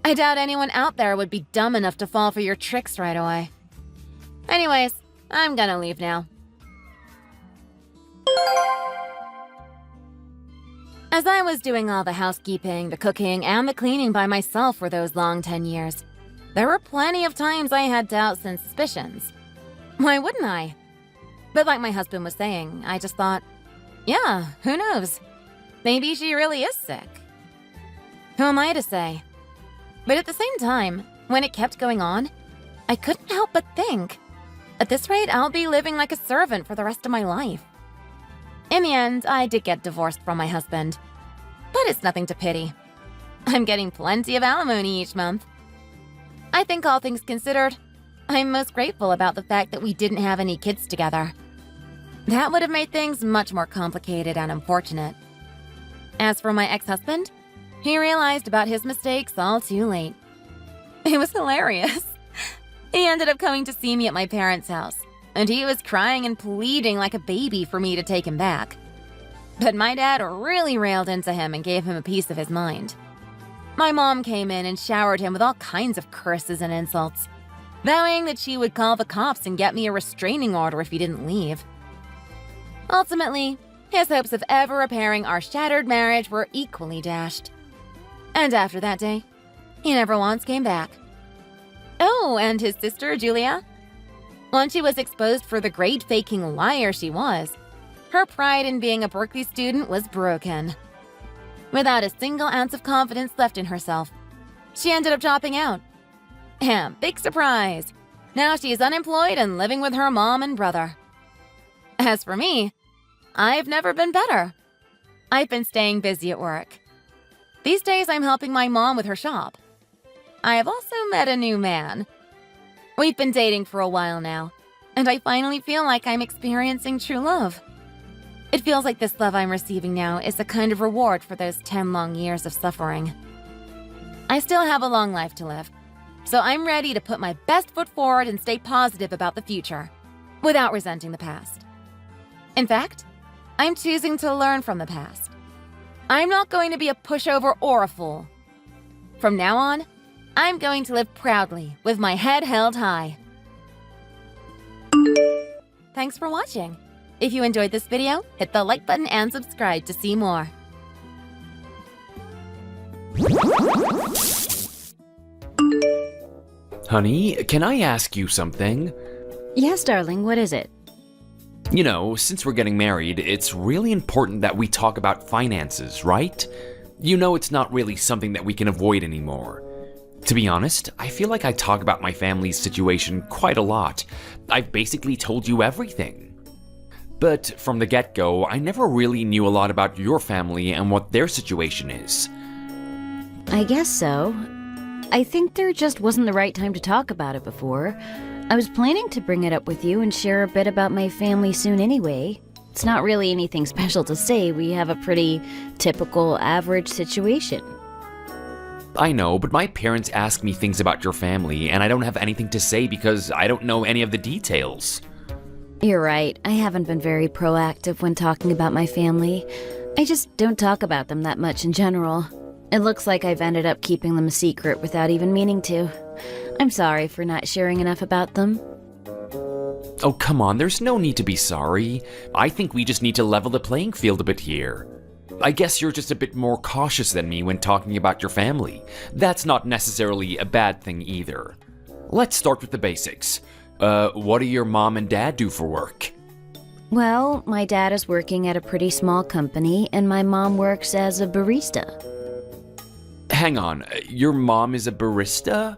Speaker 4: I doubt anyone out there would be dumb enough to fall for your tricks right away. Anyways, I'm gonna leave now. As I was doing all the housekeeping, the cooking, and the cleaning by myself for those long 10 years, there were plenty of times I had doubts and suspicions. Why wouldn't I? But like my husband was saying, I just thought, yeah, who knows? Maybe she really is sick. Who am I to say? But at the same time, when it kept going on, I couldn't help but think, at this rate, I'll be living like a servant for the rest of my life. In the end, I did get divorced from my husband. But it's nothing to pity. I'm getting plenty of alimony each month. I think all things considered, I'm most grateful about the fact that we didn't have any kids together. That would have made things much more complicated and unfortunate. As for my ex-husband, he realized about his mistakes all too late. It was hilarious. He ended up coming to see me at my parents' house, and he was crying and pleading like a baby for me to take him back. But my dad really railed into him and gave him a piece of his mind. My mom came in and showered him with all kinds of curses and insults, vowing that she would call the cops and get me a restraining order if he didn't leave. Ultimately, his hopes of ever repairing our shattered marriage were equally dashed. And after that day, he never once came back. Oh, and his sister, Julia? Once she was exposed for the great faking liar she was, her pride in being a Berkeley student was broken. Without a single ounce of confidence left in herself, she ended up dropping out. And big surprise! Now she is unemployed and living with her mom and brother. As for me, I've never been better. I've been staying busy at work. These days I'm helping my mom with her shop. I have also met a new man. We've been dating for a while now, and I finally feel like I'm experiencing true love. It feels like this love I'm receiving now is a kind of reward for those 10 long years of suffering. I still have a long life to live, so I'm ready to put my best foot forward and stay positive about the future, without resenting the past. In fact, I'm choosing to learn from the past. I'm not going to be a pushover or a fool. From now on, I'm going to live proudly with my head held high. Thanks for watching. If you enjoyed this video, hit the like button and subscribe to see more.
Speaker 2: Honey, can I ask you something?
Speaker 6: Yes, darling, what is it?
Speaker 2: You know, since we're getting married, it's really important that we talk about finances, right? You know, it's not really something that we can avoid anymore. To be honest, I feel like I talk about my family's situation quite a lot. I've basically told you everything. But from the get-go, I never really knew a lot about your family and what their situation is.
Speaker 6: I guess so. I think there just wasn't the right time to talk about it before. I was planning to bring it up with you and share a bit about my family soon anyway. It's not really anything special to say. We have a pretty typical, average situation.
Speaker 2: I know, but my parents ask me things about your family, and I don't have anything to say because I don't know any of the details.
Speaker 6: You're right. I haven't been very proactive when talking about my family. I just don't talk about them that much in general. It looks like I've ended up keeping them a secret without even meaning to. I'm sorry for not sharing enough about them.
Speaker 2: Oh, come on, there's no need to be sorry. I think we just need to level the playing field a bit here. I guess you're just a bit more cautious than me when talking about your family. That's not necessarily a bad thing either. Let's start with the basics. What do your mom and dad do for work?
Speaker 6: Well, my dad is working at a pretty small company, and my mom works as a barista.
Speaker 2: Hang on, your mom is a barista?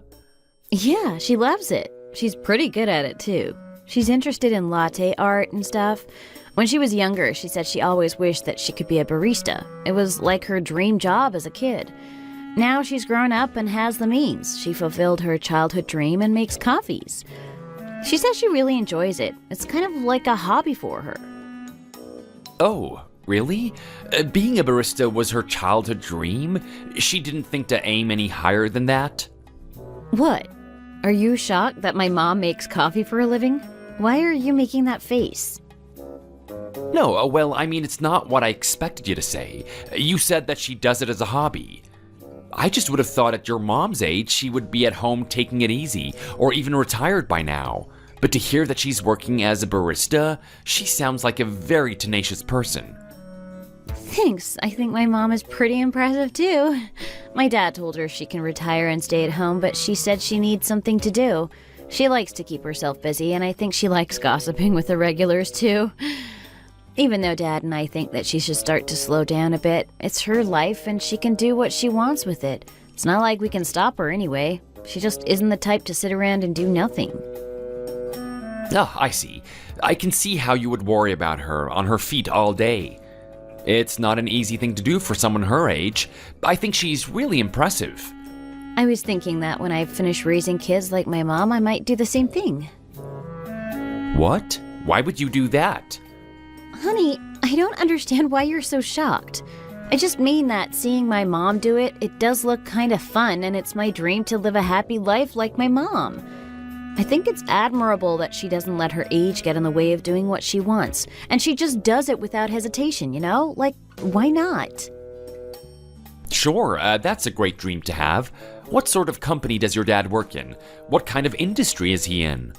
Speaker 6: Yeah, she loves it. She's pretty good at it, too. She's interested in latte art and stuff. When she was younger, she said she always wished that she could be a barista. It was like her dream job as a kid. Now she's grown up and has the means. She fulfilled her childhood dream and makes coffees. She says she really enjoys it. It's kind of like a hobby for her.
Speaker 2: Oh, really? Being a barista was her childhood dream? She didn't think to aim any higher than that?
Speaker 6: What? Are you shocked that my mom makes coffee for a living? Why are you making that face?
Speaker 2: No, well, I mean, it's not what I expected you to say. You said that she does it as a hobby. I just would have thought at your mom's age she would be at home taking it easy, or even retired by now. But to hear that she's working as a barista, she sounds like a very tenacious person.
Speaker 6: Thanks. I think my mom is pretty impressive too. My dad told her she can retire and stay at home, but she said she needs something to do. She likes to keep herself busy, and I think she likes gossiping with the regulars too. Even though Dad and I think that she should start to slow down a bit, it's her life and she can do what she wants with it. It's not like we can stop her anyway. She just isn't the type to sit around and do nothing.
Speaker 2: Ah, I see. I can see how you would worry about her on her feet all day. It's not an easy thing to do for someone her age. I think she's really impressive.
Speaker 6: I was thinking that when I finish raising kids like my mom, I might do the same thing.
Speaker 2: What? Why would you do that?
Speaker 6: Honey, I don't understand why you're so shocked. I just mean that seeing my mom do it, it does look kind of fun, and it's my dream to live a happy life like my mom. I think it's admirable that she doesn't let her age get in the way of doing what she wants, and she just does it without hesitation, you know? Like, why not?
Speaker 2: Sure, that's a great dream to have. What sort of company does your dad work in? What kind of industry is he in?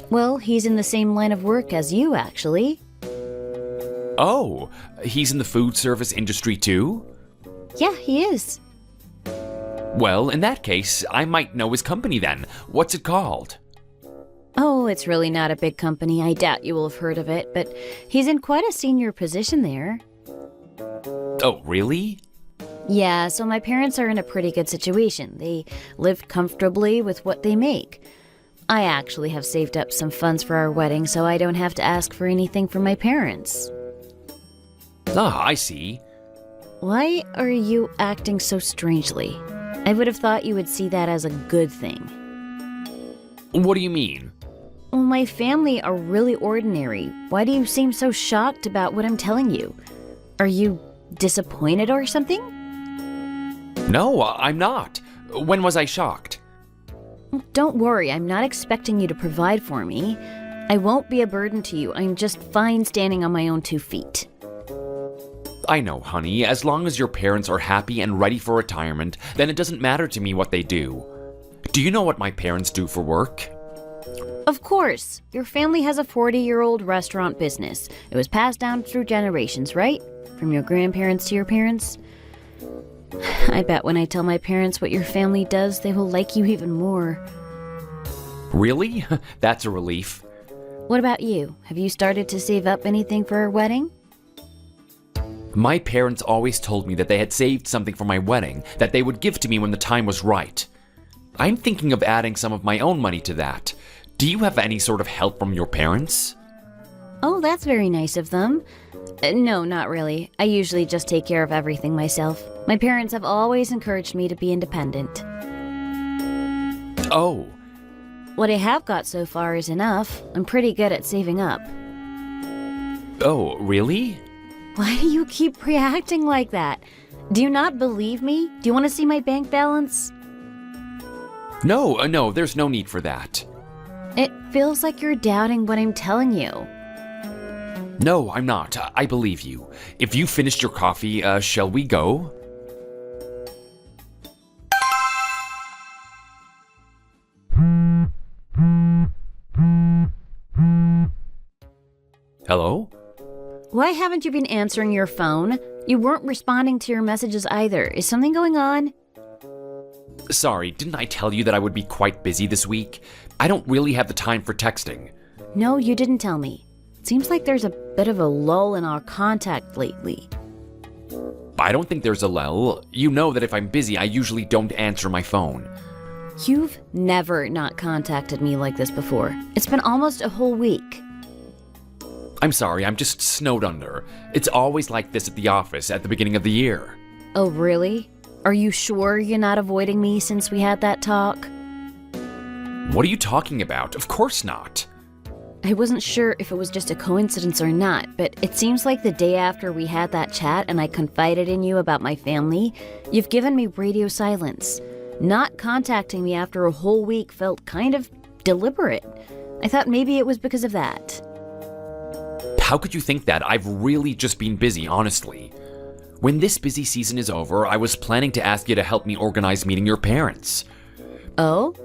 Speaker 6: Well, he's in the same line of work as you, actually.
Speaker 2: Oh, he's in the food service industry too?
Speaker 6: Yeah, he is.
Speaker 2: Well, in that case, I might know his company then. What's it called?
Speaker 6: Oh, it's really not a big company. I doubt you will have heard of it, but he's in quite a senior position there.
Speaker 2: Oh, really?
Speaker 6: Yeah, so my parents are in a pretty good situation. They live comfortably with what they make. I actually have saved up some funds for our wedding, so I don't have to ask for anything from my parents.
Speaker 2: Ah, I see.
Speaker 6: Why are you acting so strangely? I would have thought you would see that as a good thing.
Speaker 2: What do you mean?
Speaker 6: Well, my family are really ordinary. Why do you seem so shocked about what I'm telling you? Are you disappointed or something?
Speaker 2: No, I'm not. When was I shocked?
Speaker 6: Don't worry, I'm not expecting you to provide for me. I won't be a burden to you. I'm just fine standing on my own 2 feet.
Speaker 2: I know, honey. As long as your parents are happy and ready for retirement, then it doesn't matter to me what they do. Do you know what my parents do for work?
Speaker 6: Of course. Your family has a 40-year-old restaurant business. It was passed down through generations, right? From your grandparents to your parents. I bet when I tell my parents what your family does, they will like you even more.
Speaker 2: Really? That's a relief.
Speaker 6: What about you? Have you started to save up anything for our wedding?
Speaker 2: My parents always told me that they had saved something for my wedding that they would give to me when the time was right. I'm thinking of adding some of my own money to that. Do you have any sort of help from your parents?
Speaker 6: Oh, that's very nice of them. No, not really. I usually just take care of everything myself. My parents have always encouraged me to be independent.
Speaker 2: Oh.
Speaker 6: What I have got so far is enough. I'm pretty good at saving up.
Speaker 2: Oh, really?
Speaker 6: Why do you keep reacting like that? Do you not believe me? Do you want to see my bank balance?
Speaker 2: No, there's no need for that.
Speaker 6: It feels like you're doubting what I'm telling you.
Speaker 2: No, I'm not. I believe you. If you finished your coffee, shall we go? Hello?
Speaker 6: Why haven't you been answering your phone? You weren't responding to your messages either. Is something going on?
Speaker 2: Sorry, didn't I tell you that I would be quite busy this week? I don't really have the time for texting.
Speaker 6: No, you didn't tell me. Seems like there's a bit of a lull in our contact lately.
Speaker 2: I don't think there's a lull. You know that if I'm busy, I usually don't answer my phone.
Speaker 6: You've never not contacted me like this before. It's been almost a whole week.
Speaker 2: I'm sorry, I'm just snowed under. It's always like this at the office at the beginning of the year.
Speaker 6: Oh, really? Are you sure you're not avoiding me since we had that talk?
Speaker 2: What are you talking about? Of course not.
Speaker 6: I wasn't sure if it was just a coincidence or not, but it seems like the day after we had that chat and I confided in you about my family, you've given me radio silence. Not contacting me after a whole week felt kind of deliberate. I thought maybe it was because of that.
Speaker 2: How could you think that? I've really just been busy, honestly. When this busy season is over, I was planning to ask you to help me organize meeting your parents.
Speaker 6: Oh?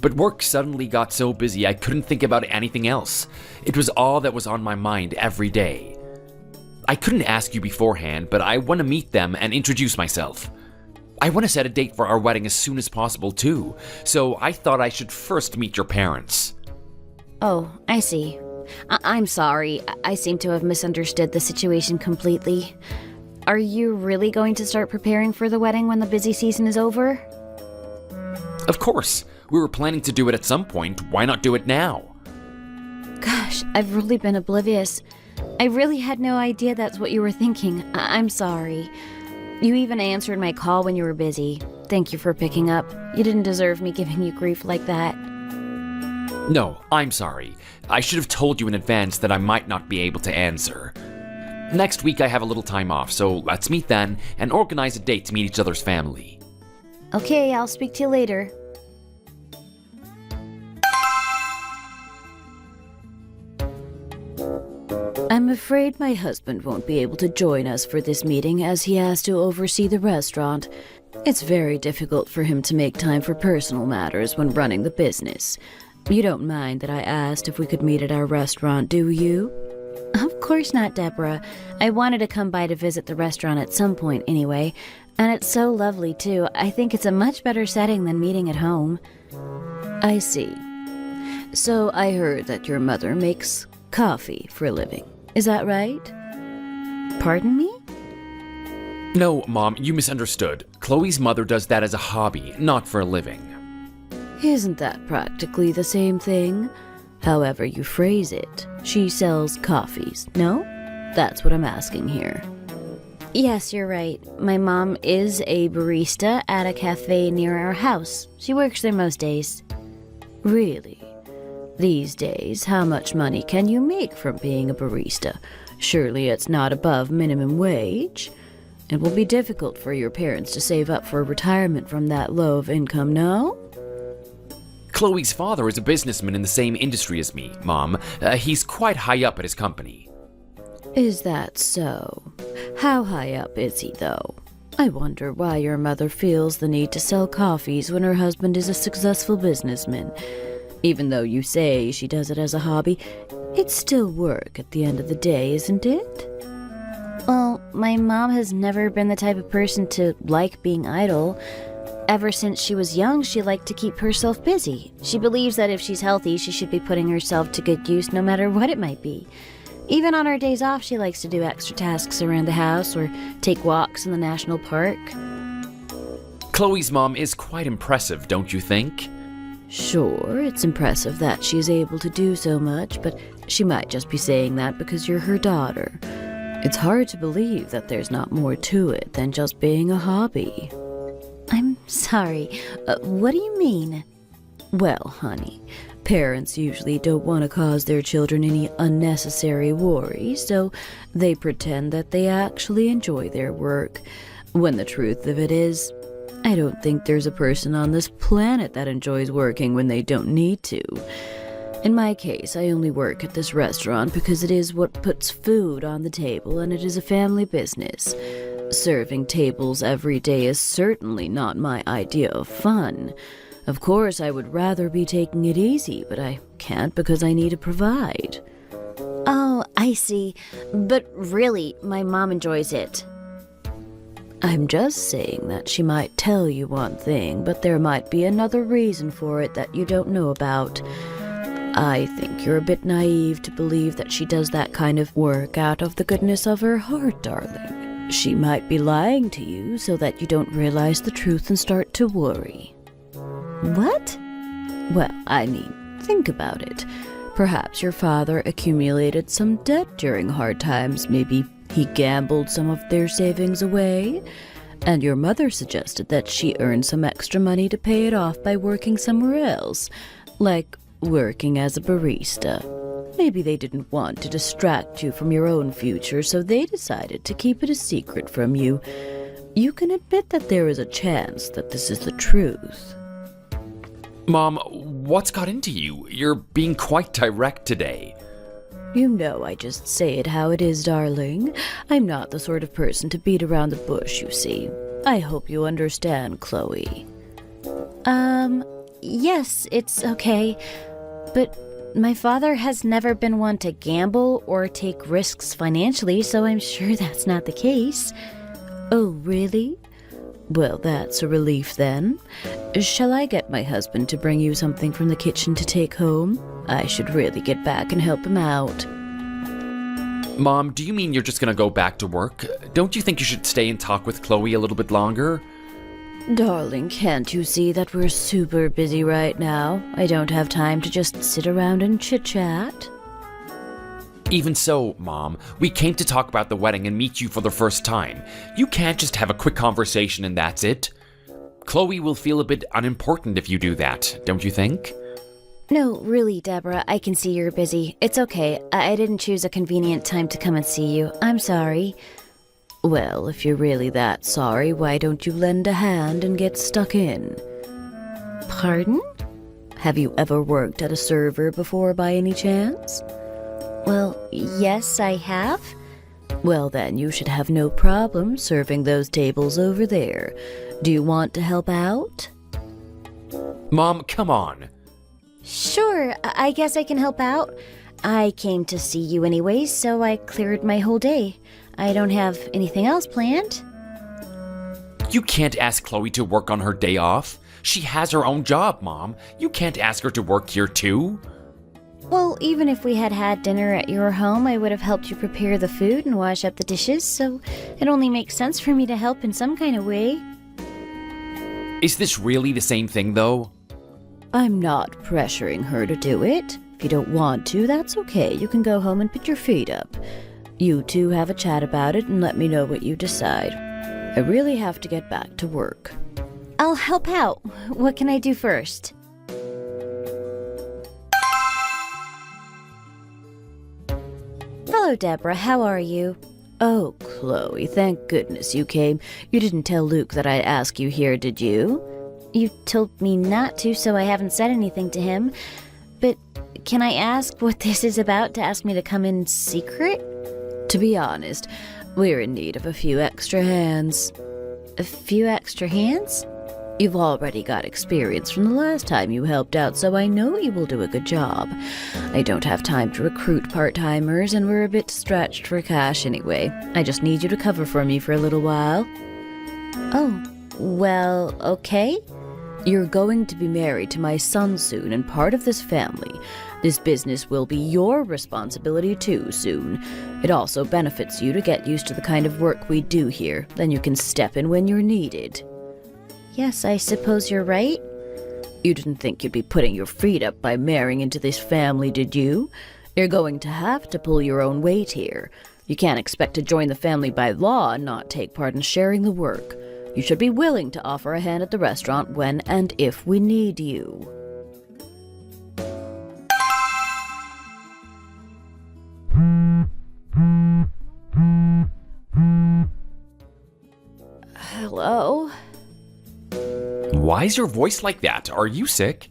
Speaker 2: But work suddenly got so busy I couldn't think about anything else. It was all that was on my mind every day. I couldn't ask you beforehand, but I want to meet them and introduce myself. I want to set a date for our wedding as soon as possible, too, so I thought I should first meet your parents.
Speaker 6: Oh, I see. I'm sorry. I seem to have misunderstood the situation completely. Are you really going to start preparing for the wedding when the busy season is over?
Speaker 2: Of course. We were planning to do it at some point. Why not do it now?
Speaker 6: Gosh, I've really been oblivious. I really had no idea that's what you were thinking. I'm sorry. You even answered my call when you were busy. Thank you for picking up. You didn't deserve me giving you grief like that.
Speaker 2: No, I'm sorry. I should have told you in advance that I might not be able to answer. Next week I have a little time off, so let's meet then and organize a date to meet each other's family.
Speaker 6: Okay, I'll speak to you later. I'm afraid my husband won't be able to join us for this meeting as he has to oversee the restaurant. It's very difficult for him to make time for personal matters when running the business. You don't mind that I asked if we could meet at our restaurant, do you? Of course not, Deborah. I wanted to come by to visit the restaurant at some point anyway, and it's so lovely too. I think it's a much better setting than meeting at home. I see. So I heard that your mother makes coffee for a living. Is that right? Pardon me?
Speaker 2: No, Mom, you misunderstood. Chloe's mother does that as a hobby, not for a living.
Speaker 6: Isn't that practically the same thing? However you phrase it, she sells coffees, no? That's what I'm asking here. Yes, you're right. My mom is a barista at a cafe near our house. She works there most days. Really? These days, how much money can you make from being a barista? Surely it's not above minimum wage. It will be difficult for your parents to save up for retirement from that low of income, no?
Speaker 2: Chloe's father is a businessman in the same industry as me, Mom. He's quite high up at his company.
Speaker 6: Is that so? How high up is he, though? I wonder why your mother feels the need to sell coffees when her husband is a successful businessman. Even though you say she does it as a hobby, it's still work at the end of the day, isn't it? Well, my mom has never been the type of person to like being idle. Ever since she was young, she liked to keep herself busy. She believes that if she's healthy, she should be putting herself to good use no matter what it might be. Even on her days off, she likes to do extra tasks around the house or take walks in the national park.
Speaker 2: Chloe's mom is quite impressive, don't you think?
Speaker 6: Sure, it's impressive that she's able to do so much, but she might just be saying that because you're her daughter. It's hard to believe that there's not more to it than just being a hobby. I'm sorry, what do you mean? Well, honey, parents usually don't want to cause their children any unnecessary worry, so they pretend that they actually enjoy their work, when the truth of it is, I don't think there's a person on this planet that enjoys working when they don't need to. In my case, I only work at this restaurant because it is what puts food on the table and it is a family business. Serving tables every day is certainly not my idea of fun. Of course, I would rather be taking it easy, but I can't because I need to provide.
Speaker 5: Oh, I see. But really, my mom enjoys it.
Speaker 6: I'm just saying that she might tell you one thing, but there might be another reason for it that you don't know about. I think you're a bit naive to believe that she does that kind of work out of the goodness of her heart, darling. She might be lying to you so that you don't realize the truth and start to worry.
Speaker 5: What?
Speaker 6: Well, I mean, think about it. Perhaps your father accumulated some debt during hard times. Maybe he gambled some of their savings away. And your mother suggested that she earn some extra money to pay it off by working somewhere else, like working as a barista. Maybe they didn't want to distract you from your own future, so they decided to keep it a secret from you. You can admit that there is a chance that this is the truth.
Speaker 2: Mom, what's got into you? You're being quite direct today.
Speaker 6: You know I just say it how it is, darling. I'm not the sort of person to beat around the bush, you see. I hope you understand, Chloe.
Speaker 5: Yes, it's okay. But my father has never been one to gamble or take risks financially, so I'm sure that's not the case.
Speaker 6: Oh, really? Well, that's a relief then. Shall I get my husband to bring you something from the kitchen to take home? I should really get back and help him out.
Speaker 2: Mom, do you mean you're just gonna go back to work? Don't you think you should stay and talk with Chloe a little bit longer?
Speaker 6: Darling, can't you see that we're super busy right now? I don't have time to just sit around and chit-chat.
Speaker 2: Even so, Mom, we came to talk about the wedding and meet you for the first time. You can't just have a quick conversation and that's it. Chloe will feel a bit unimportant if you do that, don't you think?
Speaker 5: No, really, Deborah, I can see you're busy. It's okay. I didn't choose a convenient time to come and see you. I'm sorry.
Speaker 6: Well, if you're really that sorry, why don't you lend a hand and get stuck in?
Speaker 5: Pardon?
Speaker 6: Have you ever worked at a server before by any chance?
Speaker 5: Well, yes, I have.
Speaker 6: Well, then you should have no problem serving those tables over there. Do you want to help out?
Speaker 2: Mom, come on.
Speaker 5: Sure, I guess I can help out. I came to see you anyway, so I cleared my whole day. I don't have anything else planned.
Speaker 2: You can't ask Chloe to work on her day off. She has her own job, Mom. You can't ask her to work here too.
Speaker 5: Well, even if we had had dinner at your home, I would have helped you prepare the food and wash up the dishes, so it only makes sense for me to help in some kind of way.
Speaker 2: Is this really the same thing, though?
Speaker 6: I'm not pressuring her to do it. If you don't want to, that's okay. You can go home and put your feet up. You two have a chat about it and let me know what you decide. I really have to get back to work.
Speaker 5: I'll help out. What can I do first? Hello, Deborah. How are you?
Speaker 6: Oh, Chloe, thank goodness you came. You didn't tell Luke that I'd ask you here, did you?
Speaker 5: You told me not to, so I haven't said anything to him. But can I ask what this is about to ask me to come in secret?
Speaker 6: To be honest, we're in need of a few extra hands.
Speaker 5: A few extra hands?
Speaker 6: You've already got experience from the last time you helped out, so I know you will do a good job. I don't have time to recruit part-timers, and we're a bit stretched for cash anyway. I just need you to cover for me for a little while.
Speaker 5: Oh, well, okay.
Speaker 6: You're going to be married to my son soon, and part of this family. This business will be your responsibility too soon. It also benefits you to get used to the kind of work we do here. Then you can step in when you're needed.
Speaker 5: Yes, I suppose you're right.
Speaker 6: You didn't think you'd be putting your feet up by marrying into this family, did you? You're going to have to pull your own weight here. You can't expect to join the family by law and not take part in sharing the work. You should be willing to offer a hand at the restaurant when and if we need you.
Speaker 5: Hello?
Speaker 2: Why is your voice like that? Are you sick?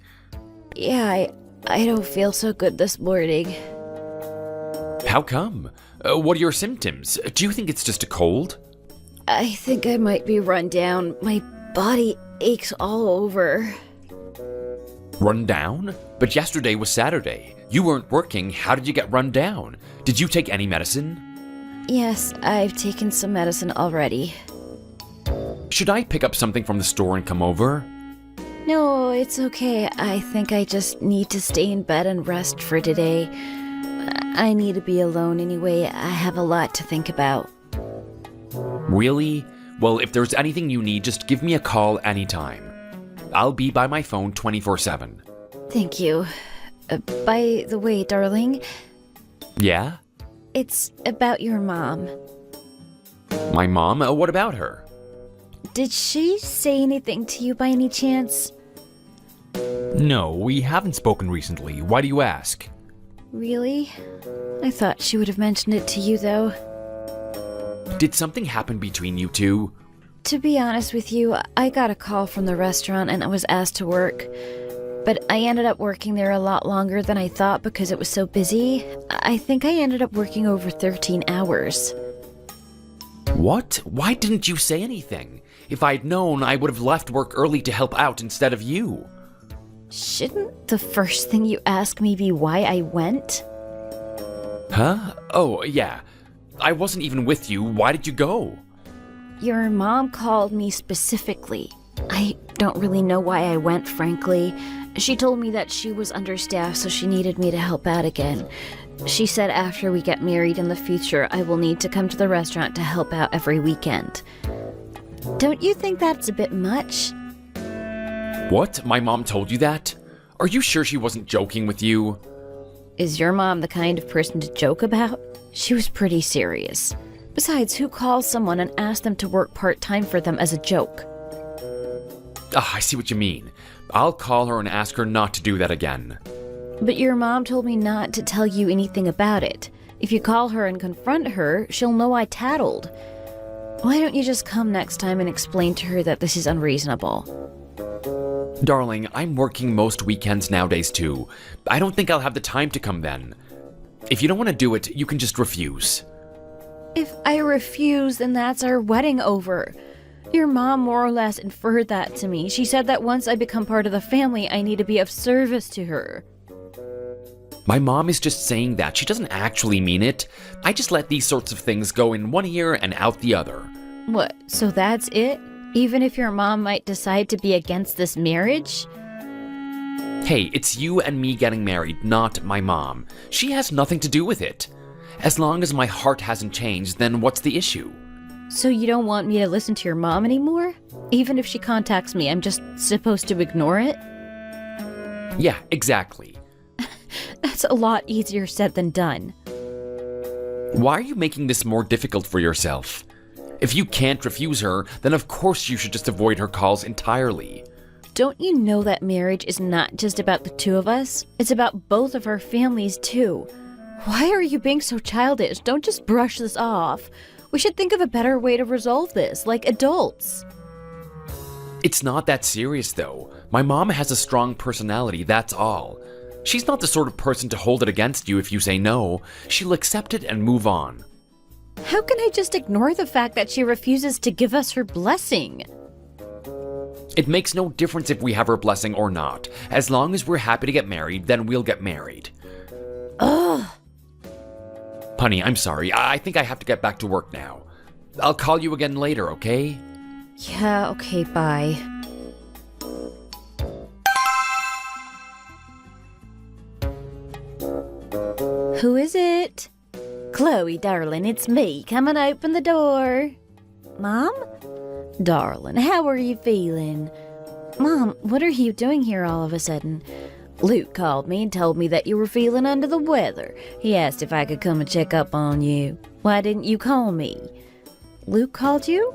Speaker 6: Yeah, I don't feel so good this morning.
Speaker 2: How come? What are your symptoms? Do you think it's just a cold?
Speaker 6: I think I might be run down. My body aches all over.
Speaker 2: Run down? But yesterday was Saturday. You weren't working. How did you get run down? Did you take any medicine?
Speaker 6: Yes, I've taken some medicine already.
Speaker 2: Should I pick up something from the store and come over?
Speaker 6: No, it's okay. I think I just need to stay in bed and rest for today. I need to be alone anyway. I have a lot to think about.
Speaker 2: Really? Well, if there's anything you need, just give me a call anytime. I'll be by my phone 24/7.
Speaker 6: Thank you. By the way, darling,
Speaker 2: Yeah?
Speaker 6: it's about your mom.
Speaker 2: My mom? What about her?
Speaker 6: Did she say anything to you by any chance?
Speaker 2: No, we haven't spoken recently. Why do you ask?
Speaker 6: Really? I thought she would have mentioned it to you, though.
Speaker 2: Did something happen between you two?
Speaker 6: To be honest with you, I got a call from the restaurant and I was asked to work. But I ended up working there a lot longer than I thought because it was so busy. I think I ended up working over 13 hours.
Speaker 2: What? Why didn't you say anything? If I'd known, I would have left work early to help out instead of you.
Speaker 6: Shouldn't the first thing you ask me be why I went?
Speaker 2: Huh? Oh, yeah. I wasn't even with you. Why did you go?
Speaker 6: Your mom called me specifically. I don't really know why I went, frankly. She told me that she was understaffed, so she needed me to help out again. She said after we get married in the future, I will need to come to the restaurant to help out every weekend. Don't you think that's a bit much?
Speaker 2: What? My mom told you that? Are you sure she wasn't joking with you?
Speaker 6: Is your mom the kind of person to joke about? She was pretty serious. Besides, who calls someone and asks them to work part-time for them as a joke?
Speaker 2: Ah, I see what you mean. I'll call her and ask her not to do that again.
Speaker 6: But your mom told me not to tell you anything about it. If you call her and confront her, she'll know I tattled. Why don't you just come next time and explain to her that this is unreasonable?
Speaker 2: Darling, I'm working most weekends nowadays too. I don't think I'll have the time to come then. If you don't want to do it, you can just refuse.
Speaker 6: If I refuse, then that's our wedding over. Your mom more or less inferred that to me. She said that once I become part of the family, I need to be of service to her.
Speaker 2: My mom is just saying that. She doesn't actually mean it. I just let these sorts of things go in one ear and out the other.
Speaker 6: What, so that's it? Even if your mom might decide to be against this marriage?
Speaker 2: Hey, it's you and me getting married, not my mom. She has nothing to do with it. As long as my heart hasn't changed, then what's the issue?
Speaker 6: So you don't want me to listen to your mom anymore? Even if she contacts me, I'm just supposed to ignore it?
Speaker 2: Yeah, exactly.
Speaker 6: That's a lot easier said than done.
Speaker 2: Why are you making this more difficult for yourself? If you can't refuse her, then of course you should just avoid her calls entirely.
Speaker 6: Don't you know that marriage is not just about the two of us? It's about both of our families, too. Why are you being so childish? Don't just brush this off. We should think of a better way to resolve this, like adults.
Speaker 2: It's not that serious, though. My mom has a strong personality, that's all. She's not the sort of person to hold it against you if you say no. She'll accept it and move on.
Speaker 6: How can I just ignore the fact that she refuses to give us her blessing?
Speaker 2: It makes no difference if we have her blessing or not. As long as we're happy to get married, then we'll get married.
Speaker 6: Ugh.
Speaker 2: Honey, I'm sorry. I think I have to get back to work now. I'll call you again later, okay?
Speaker 6: Yeah, okay, bye. Who is it? Chloe, darling, it's me. Come and open the door. Mom? Darling, how are you feeling? Mom, what are you doing here all of a sudden? Luke called me and told me that you were feeling under the weather. He asked if I could come and check up on you. Why didn't you call me? Luke called you?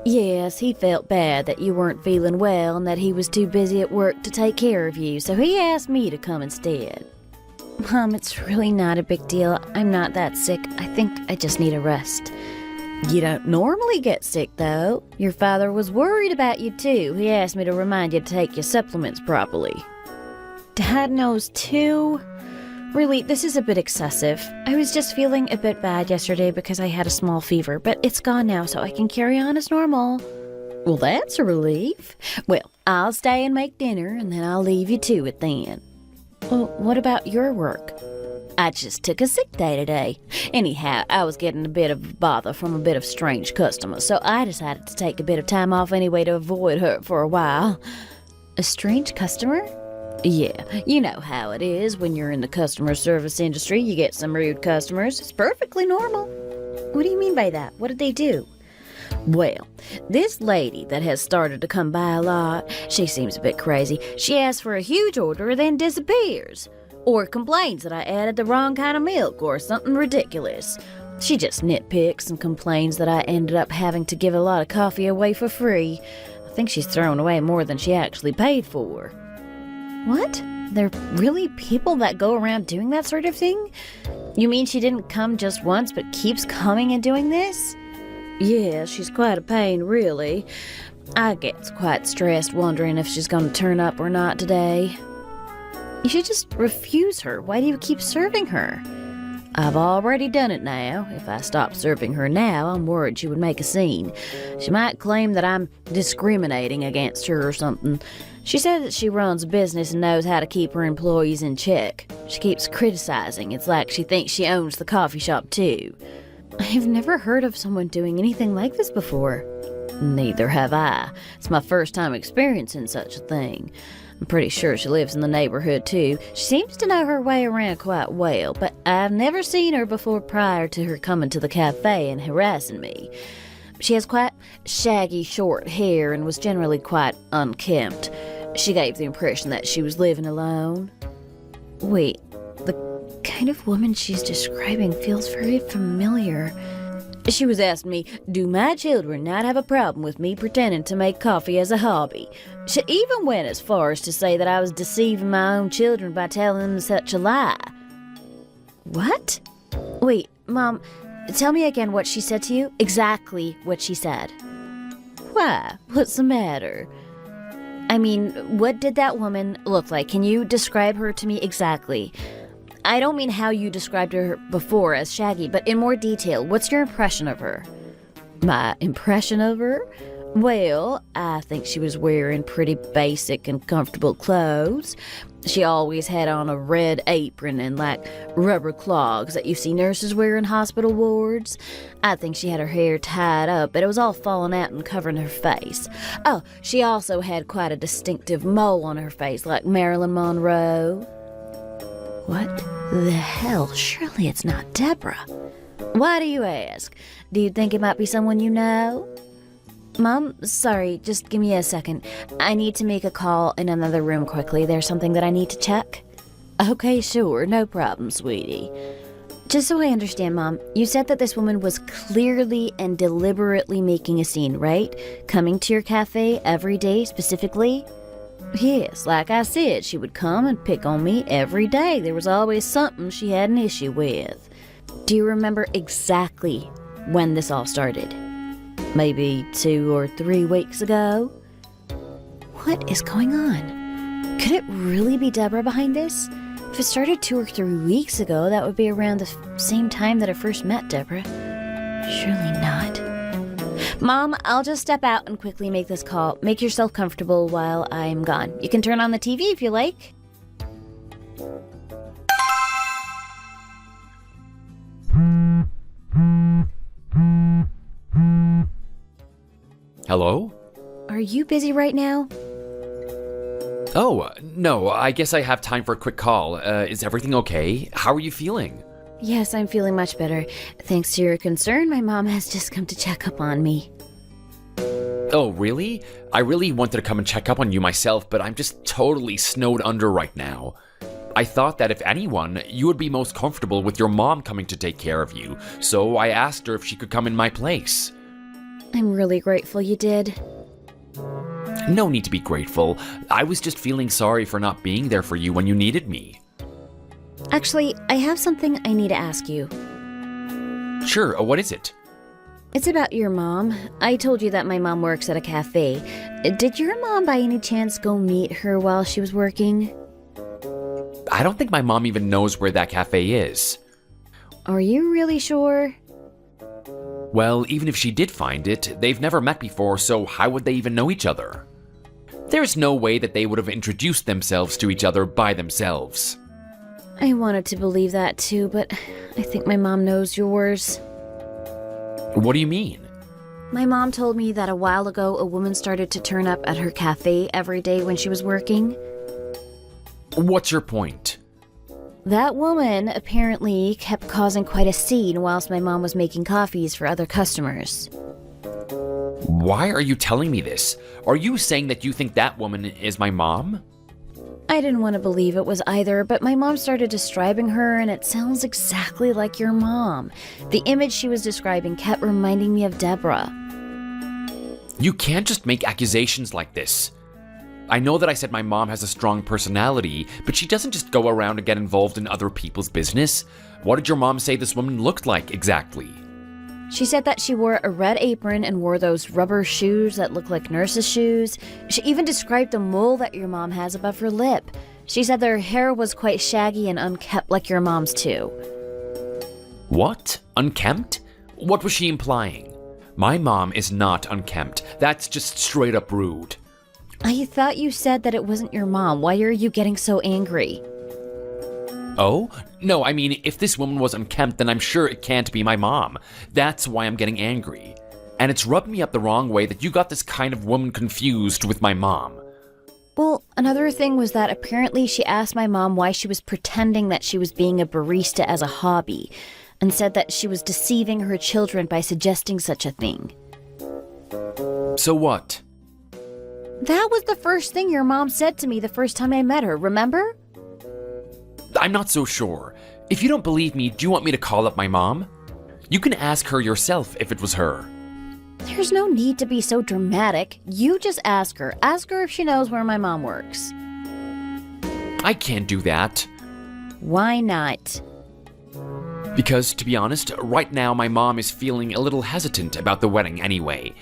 Speaker 6: Yes, he felt bad that you weren't feeling well and that he was too busy at work to take care of you, so he asked me to come instead. Mom, it's really not a big deal. I'm not that sick. I think I just need a rest. You don't normally get sick, though. Your father was worried about you, too. He asked me to remind you to take your supplements properly. Dad knows, too. Really, this is a bit excessive. I was just feeling a bit bad yesterday because I had a small fever, but it's gone now, so I can carry on as normal. Well, that's a relief. Well, I'll stay and make dinner, and then I'll leave you to it then. Well, what about your work? I just took a sick day today. Anyhow, I was getting a bit of bother from a bit of strange customers, so I decided to take a bit of time off anyway to avoid her for a while. A strange customer? Yeah, you know how it is when you're in the customer service industry. You get some rude customers. It's perfectly normal. What do you mean by that? What did they do? Well, this lady that has started to come by a lot, she seems a bit crazy. She asks for a huge order, then disappears. Or complains that I added the wrong kind of milk or something ridiculous. She just nitpicks and complains that I ended up having to give a lot of coffee away for free. I think she's thrown away more than she actually paid for. What? There are really people that go around doing that sort of thing? You mean she didn't come just once but keeps coming and doing this? Yeah, she's quite a pain, really. I get quite stressed wondering if she's going to turn up or not today. You should just refuse her. Why do you keep serving her? I've already done it now. If I stopped serving her now, I'm worried she would make a scene. She might claim that I'm discriminating against her or something. She said that she runs a business and knows how to keep her employees in check. She keeps criticizing. It's like she thinks she owns the coffee shop too. I've never heard of someone doing anything like this before. Neither have I. It's my first time experiencing such a thing. I'm pretty sure she lives in the neighborhood too. She seems to know her way around quite well, but I've never seen her before prior to her coming to the cafe and harassing me. She has quite shaggy short hair and was generally quite unkempt. She gave the impression that she was living alone. Wait, the kind of woman she's describing feels very familiar. She was asking me, do my children not have a problem with me pretending to make coffee as a hobby? She even went as far as to say that I was deceiving my own children by telling them such a lie. What? Wait, Mom, tell me again what she said to you. Exactly what she said. Why? What's the matter? I mean, what did that woman look like? Can you describe her to me exactly? I don't mean how you described her before as Shaggy, but in more detail. What's your impression of her? My impression of her? Well, I think she was wearing pretty basic and comfortable clothes. She always had on a red apron and like rubber clogs that you see nurses wear in hospital wards. I think she had her hair tied up, but it was all falling out and covering her face. Oh, she also had quite a distinctive mole on her face like Marilyn Monroe. What the hell? Surely it's not Deborah. Why do you ask? Do you think it might be someone you know? Mom, sorry, just give me a second. I need to make a call in another room quickly. There's something that I need to check. Okay, sure, no problem, sweetie. Just so I understand, Mom, you said that this woman was clearly and deliberately making a scene, right? Coming to your cafe every day specifically? Yes, like I said, she would come and pick on me every day. There was always something she had an issue with. Do you remember exactly when this all started? Maybe 2 or 3 weeks ago? What is going on? Could it really be Deborah behind this? If it started 2 or 3 weeks ago, that would be around the same time that I first met Deborah. Surely not. Mom, I'll just step out and quickly make this call. Make yourself comfortable while I'm gone. You can turn on the TV if you like.
Speaker 2: Hello?
Speaker 6: Are you busy right now?
Speaker 2: Oh, no, I guess I have time for a quick call. Is everything okay? How are you feeling?
Speaker 6: Yes, I'm feeling much better. Thanks to your concern, my mom has just come to check up on me.
Speaker 2: Oh, really? I really wanted to come and check up on you myself, but I'm just totally snowed under right now. I thought that if anyone, you would be most comfortable with your mom coming to take care of you, so I asked her if she could come in my place.
Speaker 6: I'm really grateful you did.
Speaker 2: No need to be grateful. I was just feeling sorry for not being there for you when you needed me.
Speaker 6: Actually, I have something I need to ask you.
Speaker 2: Sure, what is it?
Speaker 6: It's about your mom. I told you that my mom works at a cafe. Did your mom by any chance go meet her while she was working?
Speaker 2: I don't think my mom even knows where that cafe is.
Speaker 6: Are you really sure?
Speaker 2: Well, even if she did find it, they've never met before, so how would they even know each other? There's no way that they would have introduced themselves to each other by themselves.
Speaker 6: I wanted to believe that too, but I think my mom knows yours.
Speaker 2: What do you mean?
Speaker 6: My mom told me that a while ago a woman started to turn up at her cafe every day when she was working.
Speaker 2: What's your point?
Speaker 6: That woman apparently kept causing quite a scene whilst my mom was making coffees for other customers.
Speaker 2: Why are you telling me this? Are you saying that you think that woman is my mom?
Speaker 6: I didn't want to believe it was either, but my mom started describing her and it sounds exactly like your mom. The image she was describing kept reminding me of Deborah.
Speaker 2: You can't just make accusations like this. I know that I said my mom has a strong personality, but she doesn't just go around and get involved in other people's business. What did your mom say this woman looked like exactly?
Speaker 6: She said that she wore a red apron and wore those rubber shoes that look like nurses' shoes. She even described the mole that your mom has above her lip. She said their hair was quite shaggy and unkempt like your mom's too.
Speaker 2: What? Unkempt? What was she implying? My mom is not unkempt. That's just straight up rude.
Speaker 6: I thought you said that it wasn't your mom. Why are you getting so angry?
Speaker 2: Oh? No, I mean, if this woman was unkempt, then I'm sure it can't be my mom. That's why I'm getting angry. And it's rubbed me up the wrong way that you got this kind of woman confused with my mom.
Speaker 6: Well, another thing was that apparently she asked my mom why she was pretending that she was being a barista as a hobby, and said that she was deceiving her children by suggesting such a thing.
Speaker 2: So what?
Speaker 6: That was the first thing your mom said to me the first time I met her, remember?
Speaker 2: I'm not so sure. If you don't believe me, do you want me to call up my mom? You can ask her yourself if it was her.
Speaker 6: There's no need to be so dramatic. You just ask her. Ask her if she knows where my mom works.
Speaker 2: I can't do that.
Speaker 6: Why not?
Speaker 2: Because, to be honest, right now my mom is feeling a little hesitant about the wedding anyway.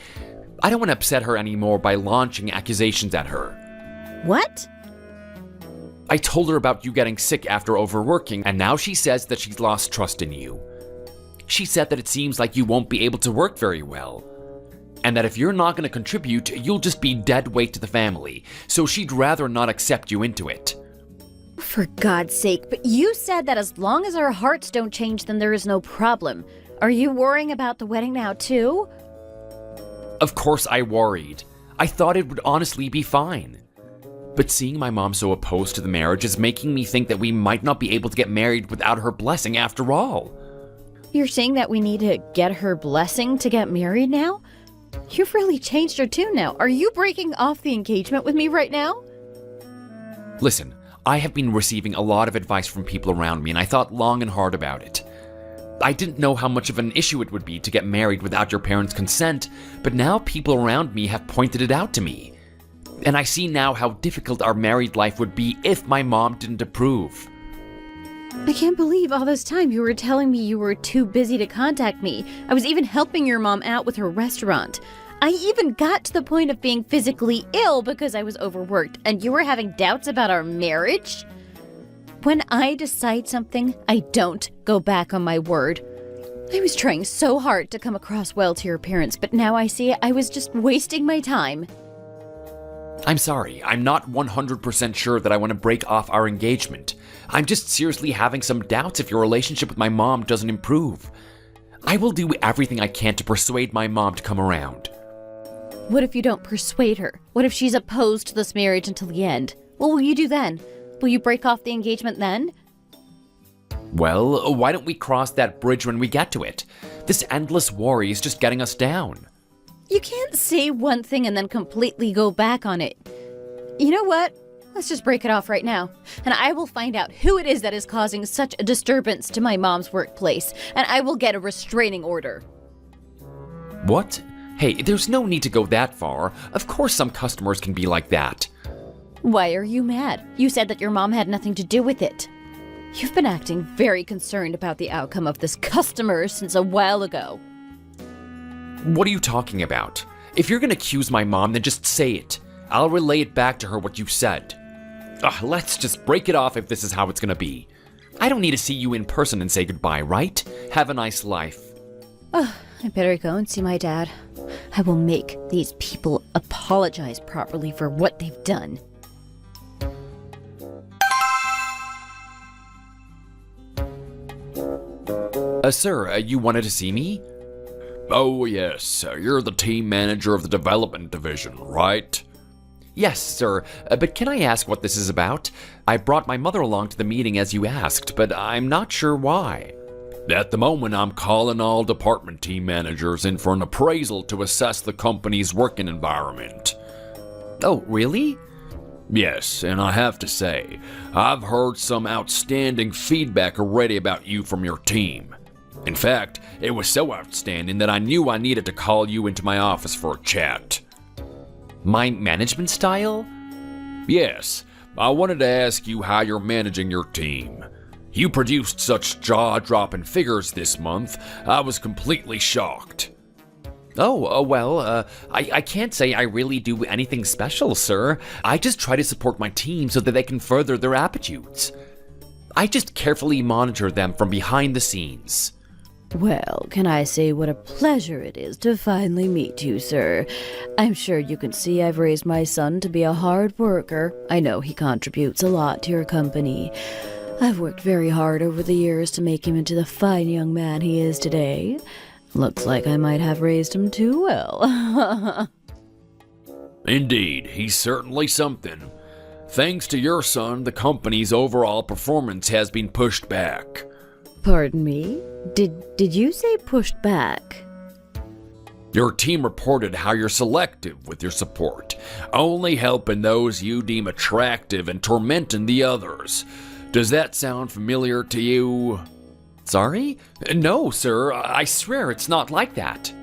Speaker 2: I don't want to upset her anymore by launching accusations at her.
Speaker 6: What?
Speaker 2: I told her about you getting sick after overworking, and now she says that she's lost trust in you. She said that it seems like you won't be able to work very well, and that if you're not going to contribute, you'll just be dead weight to the family, so she'd rather not accept you into it.
Speaker 6: For God's sake, but you said that as long as our hearts don't change, then there is no problem. Are you worrying about the wedding now, too?
Speaker 2: Of course I worried. I thought it would honestly be fine. But seeing my mom so opposed to the marriage is making me think that we might not be able to get married without her blessing after all.
Speaker 6: You're saying that we need to get her blessing to get married now? You've really changed your tune now. Are you breaking off the engagement with me right now?
Speaker 2: Listen, I have been receiving a lot of advice from people around me, and I thought long and hard about it. I didn't know how much of an issue it would be to get married without your parents' consent, but now people around me have pointed it out to me. And I see now how difficult our married life would be if my mom didn't approve.
Speaker 6: I can't believe all this time you were telling me you were too busy to contact me. I was even helping your mom out with her restaurant. I even got to the point of being physically ill because I was overworked, and you were having doubts about our marriage? When I decide something, I don't go back on my word. I was trying so hard to come across well to your parents, but now I see I was just wasting my time.
Speaker 2: I'm sorry, I'm not 100% sure that I want to break off our engagement. I'm just seriously having some doubts if your relationship with my mom doesn't improve. I will do everything I can to persuade my mom to come around.
Speaker 6: What if you don't persuade her? What if she's opposed to this marriage until the end? What will you do then? Will you break off the engagement then?
Speaker 2: Well, why don't we cross that bridge when we get to it? This endless worry is just getting us down.
Speaker 6: You can't say one thing and then completely go back on it. You know what? Let's just break it off right now. And I will find out who it is that is causing such a disturbance to my mom's workplace. And I will get a restraining order.
Speaker 2: What? Hey, there's no need to go that far. Of course some customers can be like that.
Speaker 6: Why are you mad? You said that your mom had nothing to do with it. You've been acting very concerned about the outcome of this customer since a while ago.
Speaker 2: What are you talking about? If you're gonna accuse my mom, then just say it. I'll relay it back to her what you said. Let's just break it off if this is how it's gonna be. I don't need to see you in person and say goodbye, right? Have a nice life.
Speaker 6: I better go and see my dad. I will make these people apologize properly for what they've done.
Speaker 2: Sir, you wanted to see me? Oh, yes. You're the team manager of the development division, right? Yes, sir. But can I ask what this is about? I brought my mother along to the meeting as you asked, but I'm not sure why. At the moment, I'm calling all department team managers in for an appraisal to assess the company's working environment. Oh, really? Yes, and I have to say, I've heard some outstanding feedback already about you from your team. In fact, it was so outstanding that I knew I needed to call you into my office for a chat. My management style? Yes, I wanted to ask you how you're managing your team. You produced such jaw-dropping figures this month, I was completely shocked. I can't say I really do anything special, sir. I just try to support my team so that they can further their aptitudes. I just carefully monitor them from behind the scenes.
Speaker 6: Well, can I say what a pleasure it is to finally meet you, sir? I'm sure you can see I've raised my son to be a hard worker. I know he contributes a lot to your company. I've worked very hard over the years to make him into the fine young man he is today. Looks like I might have raised him too well.
Speaker 2: Indeed, he's certainly something. Thanks to your son, the company's overall performance has been pushed back.
Speaker 6: Pardon me? Did you say pushed back?
Speaker 2: Your team reported how you're selective with your support, only helping those you deem attractive and tormenting the others. Does that sound familiar to you? Sorry? No, sir, I swear it's not like that.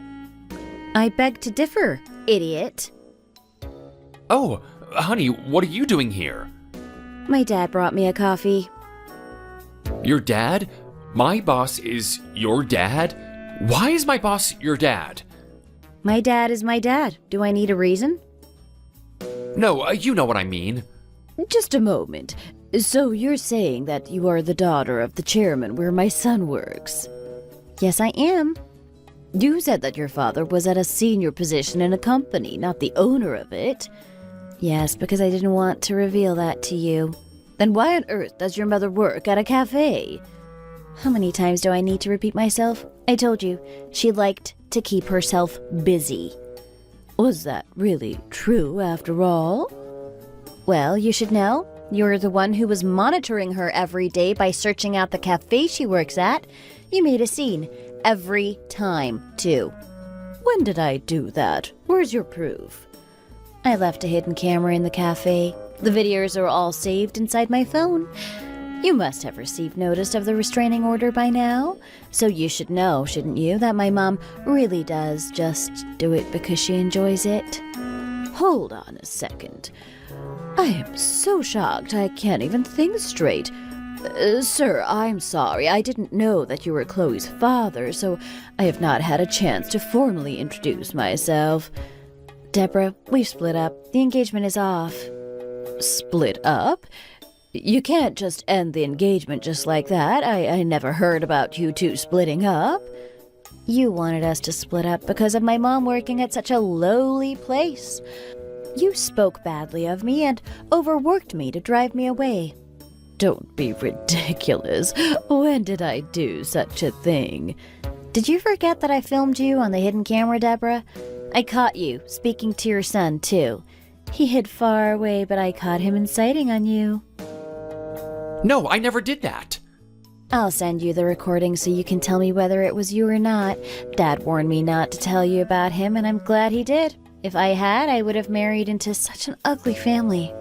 Speaker 6: I beg to differ, idiot.
Speaker 2: Oh, honey, what are you doing here?
Speaker 6: My dad brought me a coffee.
Speaker 2: Your dad? My boss is your dad? Why is my boss your dad?
Speaker 6: My dad is my dad. Do I need a reason?
Speaker 2: No, you know what I mean.
Speaker 6: Just a moment. So you're saying that you are the daughter of the chairman where my son works? Yes, I am. You said that your father was at a senior position in a company, not the owner of it. Yes, because I didn't want to reveal that to you. Then why on earth does your mother work at a cafe? How many times do I need to repeat myself? I told you, she liked to keep herself busy. Was that really true after all? Well, you should know. You're the one who was monitoring her every day by searching out the cafe she works at. You made a scene every time, too. When did I do that? Where's your proof? I left a hidden camera in the cafe. The videos are all saved inside my phone. You must have received notice of the restraining order by now. So you should know, shouldn't you, that my mom really does just do it because she enjoys it? Hold on a second. I am so shocked I can't even think straight. Sir, I'm sorry. I didn't know that you were Chloe's father, so I have not had a chance to formally introduce myself. Deborah, we've split up. The engagement is off. Split up? You can't just end the engagement just like that. I never heard about you two splitting up. You wanted us to split up because of my mom working at such a lowly place. You spoke badly of me and overworked me to drive me away. Don't be ridiculous. When did I do such a thing? Did you forget that I filmed you on the hidden camera, Deborah? I caught you speaking to your son, too. He hid far away, but I caught him inciting on you.
Speaker 2: No, I never did that.
Speaker 6: I'll send you the recording so you can tell me whether it was you or not. Dad warned me not to tell you about him, and I'm glad he did. If I had, I would have married into such an ugly family.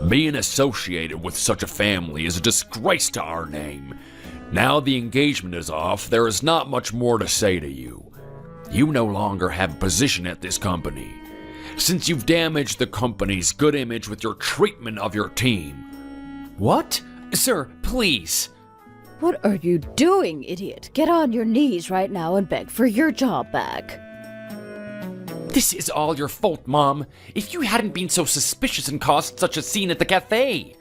Speaker 2: Being associated with such a family is a disgrace to our name. Now the engagement is off, there is not much more to say to you. You no longer have a position at this company, since you've damaged the company's good image with your treatment of your team. What? Sir, please.
Speaker 6: What are you doing, idiot? Get on your knees right now and beg for your job back.
Speaker 2: This is all your fault, Mom. If you hadn't been so suspicious and caused such a scene at the cafe,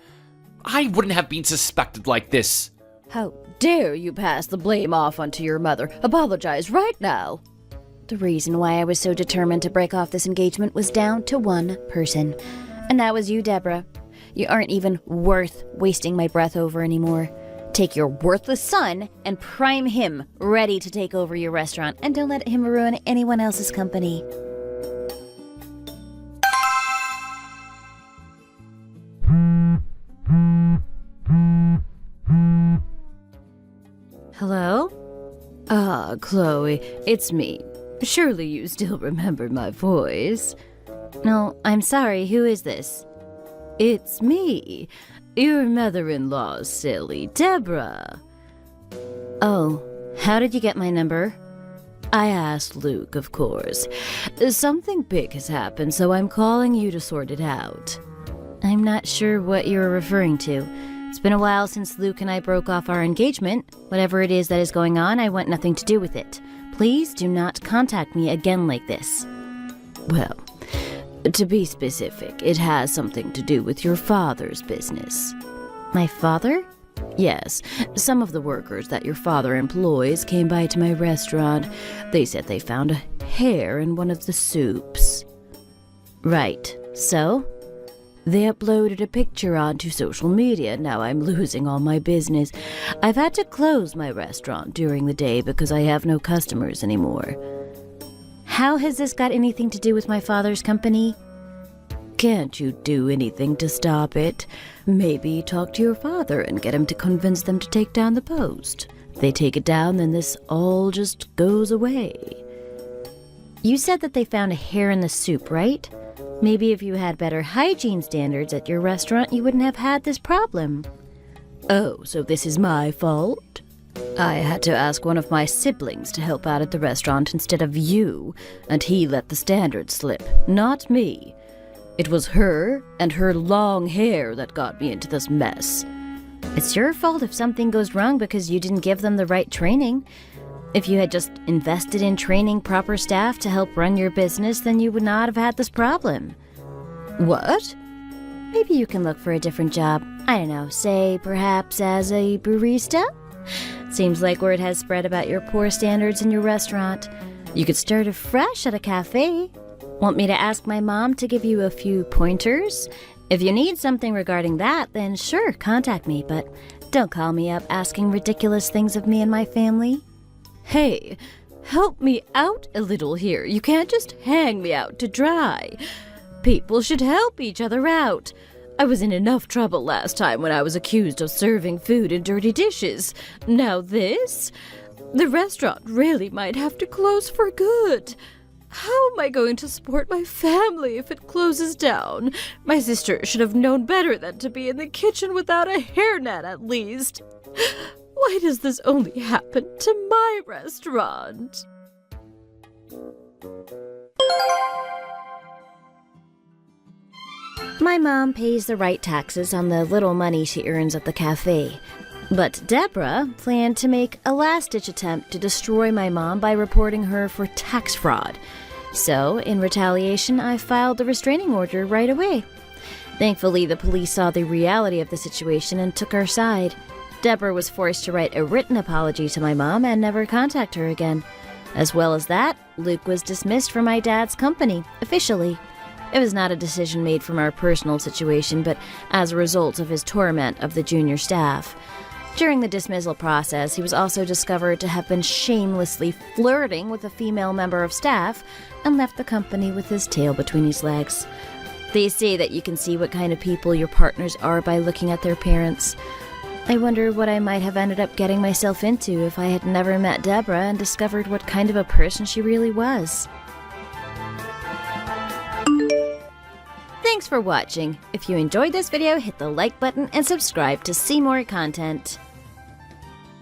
Speaker 2: I wouldn't have been suspected like this.
Speaker 6: How dare you pass the blame off onto your mother? Apologize right now. The reason why I was so determined to break off this engagement was down to one person. And that was you, Deborah. You aren't even worth wasting my breath over anymore. Take your worthless son and prime him ready to take over your restaurant, and don't let him ruin anyone else's company. Hello? Ah, Chloe, it's me. Surely you still remember my voice. No, I'm sorry, who is this? It's me, your mother-in-law's silly Deborah. Oh, how did you get my number? I asked Luke, of course. Something big has happened, so I'm calling you to sort it out. I'm not sure what you're referring to. It's been a while since Luke and I broke off our engagement. Whatever it is that is going on, I want nothing to do with it. Please do not contact me again like this. Well, to be specific, it has something to do with your father's business. My father? Yes, some of the workers that your father employs came by to my restaurant. They said they found a hair in one of the soups. Right, so? They uploaded a picture onto social media. Now I'm losing all my business. I've had to close my restaurant during the day because I have no customers anymore. How has this got anything to do with my father's company? Can't you do anything to stop it? Maybe talk to your father and get him to convince them to take down the post. If they take it down, then this all just goes away. You said that they found a hair in the soup, right? Maybe if you had better hygiene standards at your restaurant, you wouldn't have had this problem. Oh, so this is my fault? I had to ask one of my siblings to help out at the restaurant instead of you, and he let the standards slip, not me. It was her and her long hair that got me into this mess. It's your fault if something goes wrong because you didn't give them the right training. If you had just invested in training proper staff to help run your business, then you would not have had this problem. What? Maybe you can look for a different job. I don't know, say perhaps as a barista? Seems like word has spread about your poor standards in your restaurant. You could start afresh at a cafe. Want me to ask my mom to give you a few pointers? If you need something regarding that, then sure, contact me, but don't call me up asking ridiculous things of me and my family. Hey, help me out a little here. You can't just hang me out to dry. People should help each other out. I was in enough trouble last time when I was accused of serving food in dirty dishes. Now this? The restaurant really might have to close for good. How am I going to support my family if it closes down? My sister should have known better than to be in the kitchen without a hairnet at least. Why does this only happen to my restaurant? My mom pays the right taxes on the little money she earns at the cafe. But Deborah planned to make a last-ditch attempt to destroy my mom by reporting her for tax fraud. So, in retaliation, I filed a restraining order right away. Thankfully, the police saw the reality of the situation and took our side. Deborah was forced to write a written apology to my mom and never contact her again. As well as that, Luke was dismissed from my dad's company, officially. It was not a decision made from our personal situation, but as a result of his torment of the junior staff. During the dismissal process, he was also discovered to have been shamelessly flirting with a female member of staff and left the company with his tail between his legs. They say that you can see what kind of people your partners are by looking at their parents. I wonder what I might have ended up getting myself into if I had never met Deborah and discovered what kind of a person she really was. Thanks for watching. If you enjoyed this video, hit the like button and subscribe to see more content.